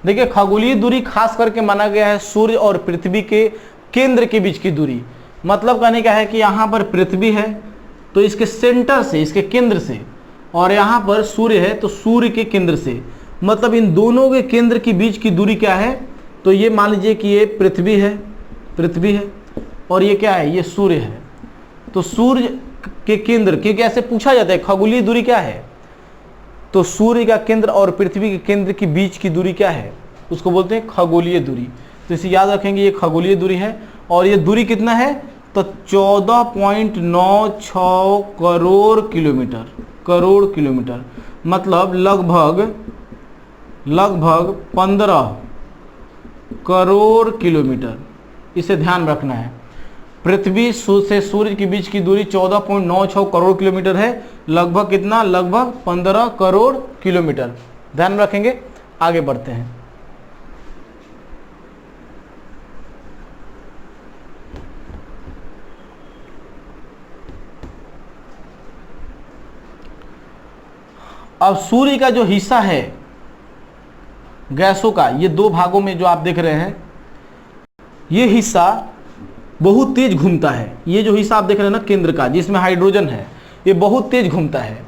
देखिए, खगोलीय दूरी खास करके माना गया है सूर्य और पृथ्वी के केंद्र के बीच की दूरी। मतलब कहने का है कि यहाँ पर पृथ्वी है तो इसके सेंटर से, इसके केंद्र से, और यहाँ पर सूर्य है तो सूर्य के केंद्र से, मतलब इन दोनों के केंद्र के बीच की दूरी क्या है? तो ये मान लीजिए कि ये पृथ्वी है, पृथ्वी है, और ये क्या है? ये सूर्य है। तो सूर्य के केंद्र, क्योंकि ऐसे पूछा जाता है खगोलीय दूरी क्या है, तो सूर्य का केंद्र और पृथ्वी के केंद्र के बीच की दूरी क्या है? उसको बोलते हैं खगोलीय दूरी। तो इसे याद रखेंगे, ये खगोलीय दूरी है। और ये दूरी कितना है? तो 14.96 करोड़ किलोमीटर, करोड़ किलोमीटर, मतलब लगभग 15 करोड़ किलोमीटर। इसे ध्यान रखना है। पृथ्वी से सूर्य के बीच की दूरी 14.96 करोड़ किलोमीटर है। लगभग कितना? लगभग 15 करोड़ किलोमीटर। ध्यान रखेंगे। आगे बढ़ते हैं। अब सूर्य का जो हिस्सा है गैसों का, ये दो भागों में जो आप देख रहे हैं, ये हिस्सा बहुत तेज घूमता है। ये जो हिस्सा आप देख रहे हैं ना केंद्र का, जिसमें हाइड्रोजन है, ये बहुत तेज घूमता है।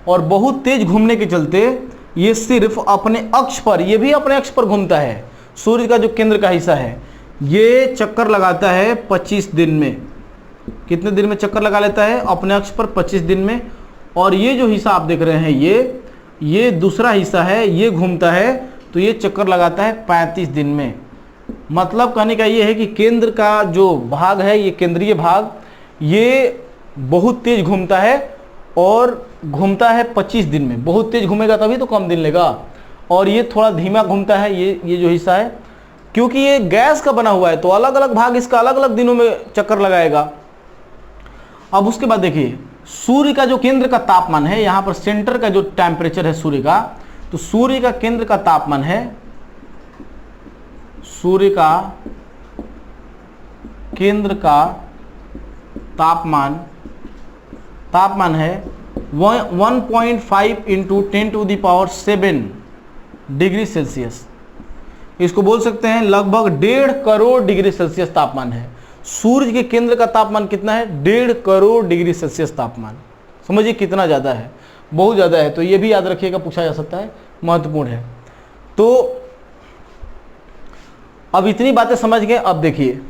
और बहुत तेज घूमने के चलते ये सिर्फ अपने अक्ष पर, ये भी अपने अक्ष पर घूमता है। सूर्य का जो केंद्र का हिस्सा है ये चक्कर लगाता है 25 दिन में। कितने दिन में चक्कर लगा लेता है? अपने अक्ष पर 25 दिन में। और ये जो हिस्सा आप देख रहे हैं, ये दूसरा हिस्सा है, ये घूमता है तो ये चक्कर लगाता है 35 दिन में। मतलब कहने का ये है कि केंद्र का जो भाग है, ये केंद्रीय भाग, ये बहुत तेज घूमता है और घूमता है 25 दिन में। बहुत तेज घूमेगा तभी तो कम दिन लेगा। और ये थोड़ा धीमा घूमता है, ये जो हिस्सा है, क्योंकि ये गैस का बना हुआ है तो अलग अलग भाग इसका अलग अलग दिनों में चक्कर लगाएगा। अब उसके बाद देखिए सूर्य का जो केंद्र का तापमान है, यहाँ पर सेंटर का जो टेम्परेचर है सूर्य का, तो सूर्य का केंद्र का तापमान है, सूर्य का केंद्र का तापमान है 1.5 इंटू 10⁻7 डिग्री सेल्सियस। इसको बोल सकते हैं लगभग 1.5 करोड़ डिग्री सेल्सियस तापमान है। सूर्य के केंद्र का तापमान कितना है? 1.5 करोड़ डिग्री सेल्सियस तापमान। समझिए कितना ज़्यादा है, बहुत ज़्यादा है। तो ये भी याद रखिएगा, पूछा जा सकता है, महत्वपूर्ण है। तो अब इतनी बातें समझ गए। अब देखिए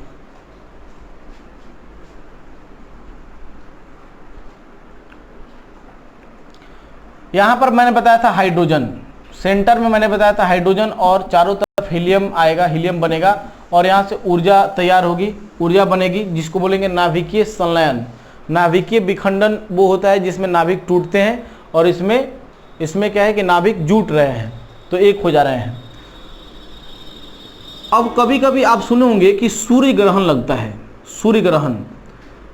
यहां पर मैंने बताया था हाइड्रोजन, सेंटर में मैंने बताया था हाइड्रोजन, और चारों तरफ हीलियम आएगा, हीलियम बनेगा और यहां से ऊर्जा तैयार होगी, ऊर्जा बनेगी, जिसको बोलेंगे नाभिकीय संलयन। नाभिकीय विखंडन वो होता है जिसमें नाभिक टूटते हैं और इसमें क्या है कि नाभिक जुट रहे हैं तो एक हो जा रहे हैं। अब कभी कभी आप सुने होंगे कि सूर्य ग्रहण लगता है, सूर्य ग्रहण।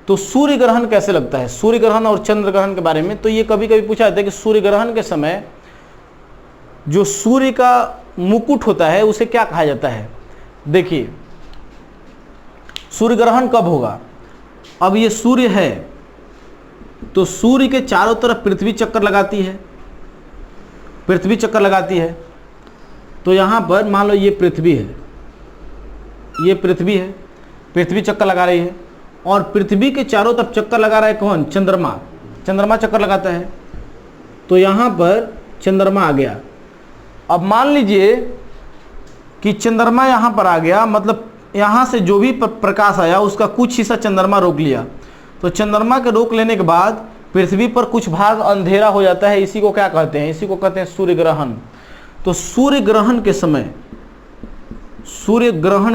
तो सूर्य ग्रहण कैसे लगता है, सूर्य ग्रहण और चंद्र ग्रहण के बारे में, तो ये कभी कभी पूछा जाता है कि सूर्य ग्रहण के समय जो सूर्य का मुकुट होता है उसे क्या कहा जाता है। देखिए सूर्य ग्रहण कब होगा, अब ये सूर्य है तो सूर्य के चारों तरफ पृथ्वी चक्कर लगाती है, पृथ्वी चक्कर लगाती है। तो यहां पर मान लो ये पृथ्वी है, ये पृथ्वी है, पृथ्वी चक्कर लगा रही है और पृथ्वी के चारों तरफ चक्कर लगा रहा है कौन? चंद्रमा। चंद्रमा चक्कर लगाता है तो यहां पर चंद्रमा आ गया। अब मान लीजिए कि चंद्रमा यहां पर आ गया, मतलब यहां से जो भी प्रकाश आया उसका कुछ हिस्सा चंद्रमा रोक लिया। तो चंद्रमा के रोक लेने के बाद पृथ्वी पर कुछ भाग अंधेरा हो जाता है। इसी को क्या कहते हैं? इसी को कहते हैं सूर्य ग्रहण। तो सूर्य ग्रहण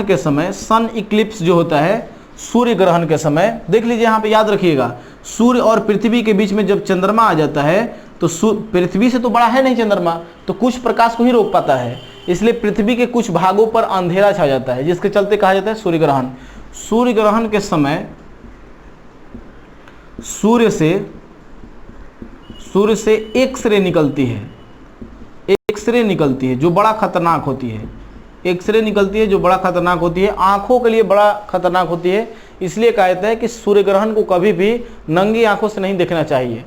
के समय सन इक्लिप्स जो होता है, सूर्य ग्रहण के समय देख लीजिए, यहाँ पे याद रखिएगा, सूर्य और पृथ्वी के बीच में जब चंद्रमा आ जाता है तो पृथ्वी से तो बड़ा है नहीं चंद्रमा, तो कुछ प्रकाश को ही रोक पाता है, इसलिए पृथ्वी के कुछ भागों पर अंधेरा छा जाता है, जिसके चलते कहा जाता है सूर्य ग्रहण। सूर्य ग्रहण के समय सूर्य से एक्स-रे निकलती है, एक्स-रे निकलती है जो बड़ा खतरनाक होती है, एक्स-रे निकलती है जो बड़ा खतरनाक होती है, आंखों के लिए बड़ा खतरनाक होती है। इसलिए कहा जाता है कि सूर्य ग्रहण को कभी भी नंगी आंखों से नहीं देखना चाहिए।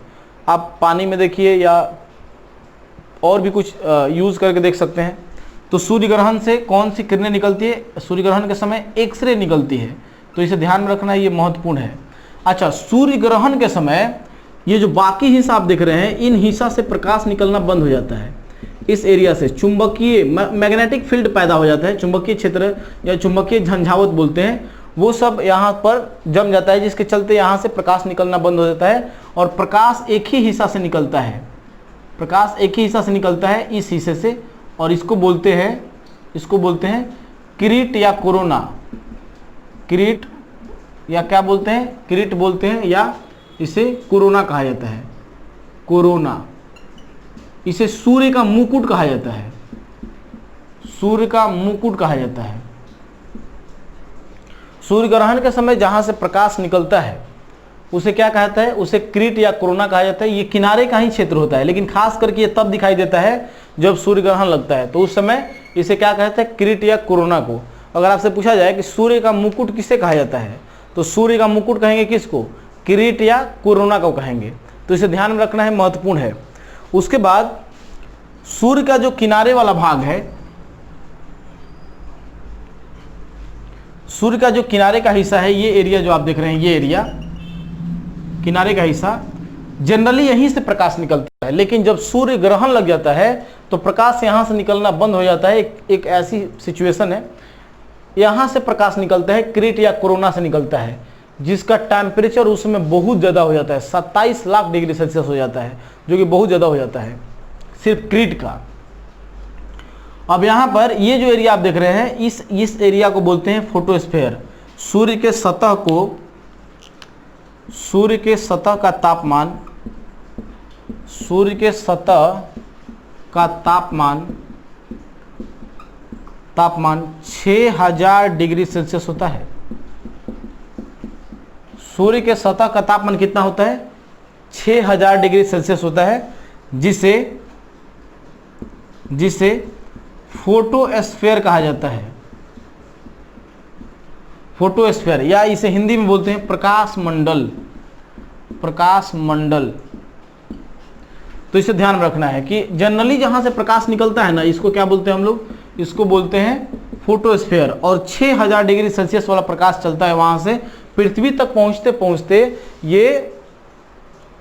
आप पानी में देखिए या और भी कुछ यूज करके देख सकते हैं। तो सूर्य ग्रहण से कौन सी किरणें निकलती है? सूर्य ग्रहण के समय एक्स-रे निकलती है, तो इसे ध्यान में रखना, ये महत्वपूर्ण है। अच्छा, सूर्य ग्रहण के समय ये जो बाकी हिस्सा आप देख रहे हैं, इन हिस्सा से प्रकाश निकलना बंद हो जाता है। इस एरिया से चुंबकीय मैग्नेटिक फील्ड पैदा हो जाता है, चुंबकीय क्षेत्र या चुंबकीय झंझावत बोलते हैं, वो सब यहाँ पर जम जाता है, जिसके चलते यहाँ से प्रकाश निकलना बंद हो जाता है और प्रकाश एक ही हिस्सा से निकलता है, प्रकाश एक ही हिस्सा से निकलता है, इस हिस्से से, और इसको बोलते हैं किरीट या कोरोना। किरीट या क्या बोलते हैं? किरीट बोलते हैं, या इसे कोरोना कहा जाता है, कोरोना। इसे सूर्य का मुकुट कहा जाता है, सूर्य का मुकुट कहा जाता है। सूर्य ग्रहण के समय जहां से प्रकाश निकलता है उसे क्या कहता है? उसे किरीट या कोरोना कहा जाता है। ये किनारे का ही क्षेत्र होता है, लेकिन खास करके ये तब दिखाई देता है जब सूर्य ग्रहण लगता है, तो उस समय इसे क्या कहते हैं? किरीट या कोरोना को। अगर आपसे पूछा जाए कि सूर्य का मुकुट किसे कहा जाता है, तो सूर्य का मुकुट कहेंगे किसको? किरीट या कोरोना को कहेंगे। तो इसे ध्यान में रखना है, महत्वपूर्ण है। उसके बाद सूर्य का जो किनारे वाला भाग है, सूर्य का जो किनारे का हिस्सा है, ये एरिया जो आप देख रहे हैं, ये एरिया किनारे का हिस्सा, जनरली यहीं से प्रकाश निकलता है। लेकिन जब सूर्य ग्रहण लग जाता है तो प्रकाश यहां से निकलना बंद हो जाता है। एक ऐसी सिचुएशन है, यहां से प्रकाश निकलता है, किरीट या कोरोना से निकलता है, जिसका टेम्परेचर उसमें बहुत ज़्यादा हो जाता है, 27 लाख डिग्री सेल्सियस हो जाता है, जो कि बहुत ज़्यादा हो जाता है सिर्फ किरीट का। अब यहाँ पर ये जो एरिया आप देख रहे हैं, इस एरिया को बोलते हैं फोटोस्फीयर। सूर्य के सतह का तापमान, सूर्य के सतह का तापमान 6000 डिग्री सेल्सियस होता है। सूर्य के सतह का तापमान कितना होता है? 6000 डिग्री सेल्सियस होता है, जिसे फोटोस्फीयर कहा जाता है। फोटोस्फीयर, या इसे हिंदी में बोलते हैं प्रकाश मंडल। प्रकाश मंडल। तो इसे ध्यान रखना है कि जनरली जहां से प्रकाश निकलता है ना, इसको क्या बोलते हैं हम लोग? इसको बोलते हैं फोटोस्फीयर। और 6000 डिग्री सेल्सियस वाला प्रकाश चलता है, वहां से पृथ्वी तक पहुंचते पहुंचते ये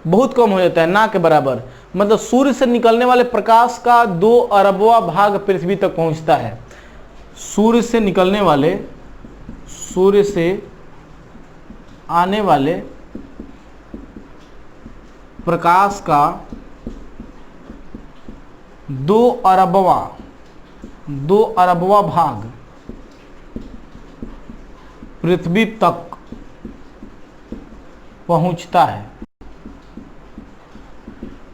बहुत कम हो जाता है, ना के बराबर। मतलब सूर्य से निकलने वाले प्रकाश का 2 अरबवां भाग पृथ्वी तक पहुंचता है। सूर्य से आने वाले प्रकाश का 2 अरबवां भाग पृथ्वी तक पहुंचता है।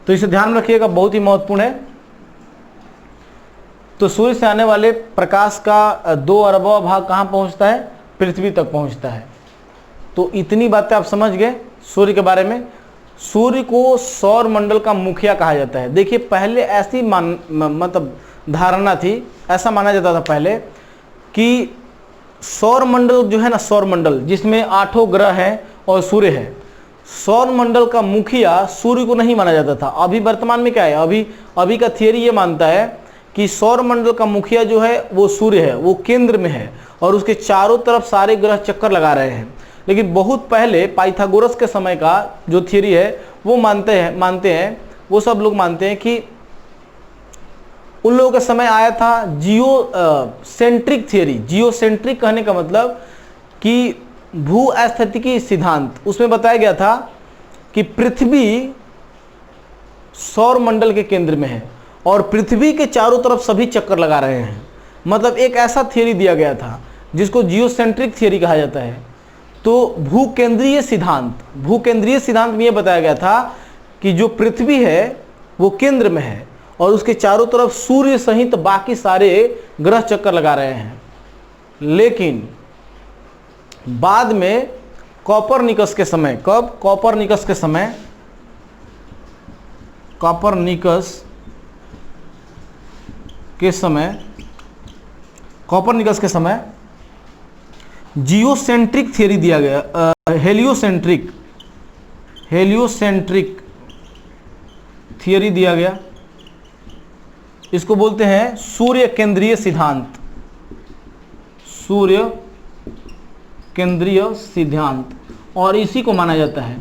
तो इसे ध्यान रखिएगा, बहुत ही महत्वपूर्ण है। तो सूर्य से आने वाले प्रकाश का 2 अरबवां भाग कहां पहुंचता है? पृथ्वी तक पहुंचता है। तो इतनी बातें आप समझ गए सूर्य के बारे में। सूर्य को सौर मंडल का मुखिया कहा जाता है। देखिए, पहले ऐसी मतलब धारणा थी, ऐसा माना जाता था पहले कि सौर मंडल जो है ना, सौर मंडल जिसमें 8 ग्रह हैं और सूर्य है, सौर मंडल का मुखिया सूर्य को नहीं माना जाता था। अभी वर्तमान में क्या है, अभी का थियरी ये मानता है कि सौर मंडल का मुखिया जो है वो सूर्य है, वो केंद्र में है और उसके चारों तरफ सारे ग्रह चक्कर लगा रहे हैं। लेकिन बहुत पहले पाइथागोरस के समय का जो थियरी है वो मानते हैं वो सब लोग मानते हैं कि उन लोगों के समय आया था जियोसेंट्रिक थियरी। जियोसेंट्रिक कहने का मतलब कि भूस्थैतिकी सिद्धांत। उसमें बताया गया था कि पृथ्वी सौर मंडल के केंद्र में है और पृथ्वी के चारों तरफ सभी चक्कर लगा रहे हैं। मतलब एक ऐसा थियरी दिया गया था जिसको जियोसेंट्रिक थियरी कहा जाता है। तो भूकेंद्रीय सिद्धांत में यह बताया गया था कि जो पृथ्वी है वो केंद्र में है और उसके चारों तरफ सूर्य सहित बाकी सारे ग्रह चक्कर लगा रहे हैं। लेकिन बाद में कोपरनिकस के समय, कब? कोपरनिकस के समय जियोसेंट्रिक थियरी दिया गया, हेलियोसेंट्रिक थियरी दिया गया। इसको बोलते हैं सूर्य केंद्रीय सिद्धांत, और इसी को माना जाता है।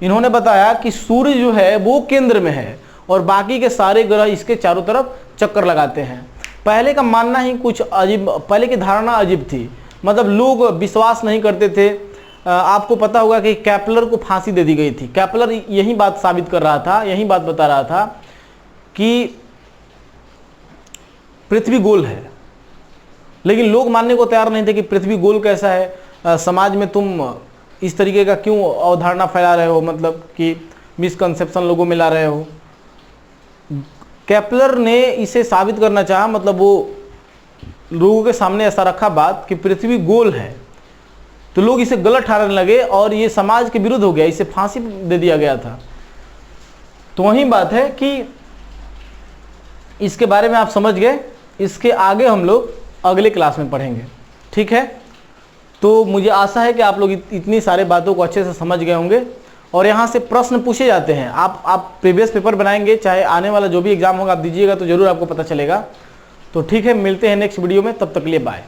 इन्होंने बताया कि सूर्य जो है वो केंद्र में है और बाकी के सारे ग्रह इसके चारों तरफ चक्कर लगाते हैं। पहले का मानना ही कुछ अजीब, पहले की धारणा अजीब थी। मतलब लोग विश्वास नहीं करते थे। आपको पता होगा कि केपलर को फांसी दे दी गई थी। केपलर यही बात साबित कर रहा था, यही बात बता रहा था कि पृथ्वी गोल है, लेकिन लोग मानने को तैयार नहीं थे कि पृथ्वी गोल कैसा है। समाज में तुम इस तरीके का क्यों अवधारणा फैला रहे हो, मतलब कि मिसकंसेप्शन लोगों में ला रहे हो। केपलर ने इसे साबित करना चाहा, मतलब वो लोगों के सामने ऐसा रखा बात कि पृथ्वी गोल है, तो लोग इसे गलत ठहराने लगे और ये समाज के विरुद्ध हो गया, इसे फांसी दे दिया गया था। तो वही बात है कि इसके बारे में आप समझ गए। इसके आगे हम लोग अगले क्लास में पढ़ेंगे, ठीक है। तो मुझे आशा है कि आप लोग इतनी सारे बातों को अच्छे से समझ गए होंगे और यहाँ से प्रश्न पूछे जाते हैं। आप प्रीवियस पेपर बनाएंगे, चाहे आने वाला जो भी एग्जाम होगा आप दीजिएगा, तो जरूर आपको पता चलेगा। तो ठीक है, मिलते हैं नेक्स्ट वीडियो में, तब तक के लिए बाय।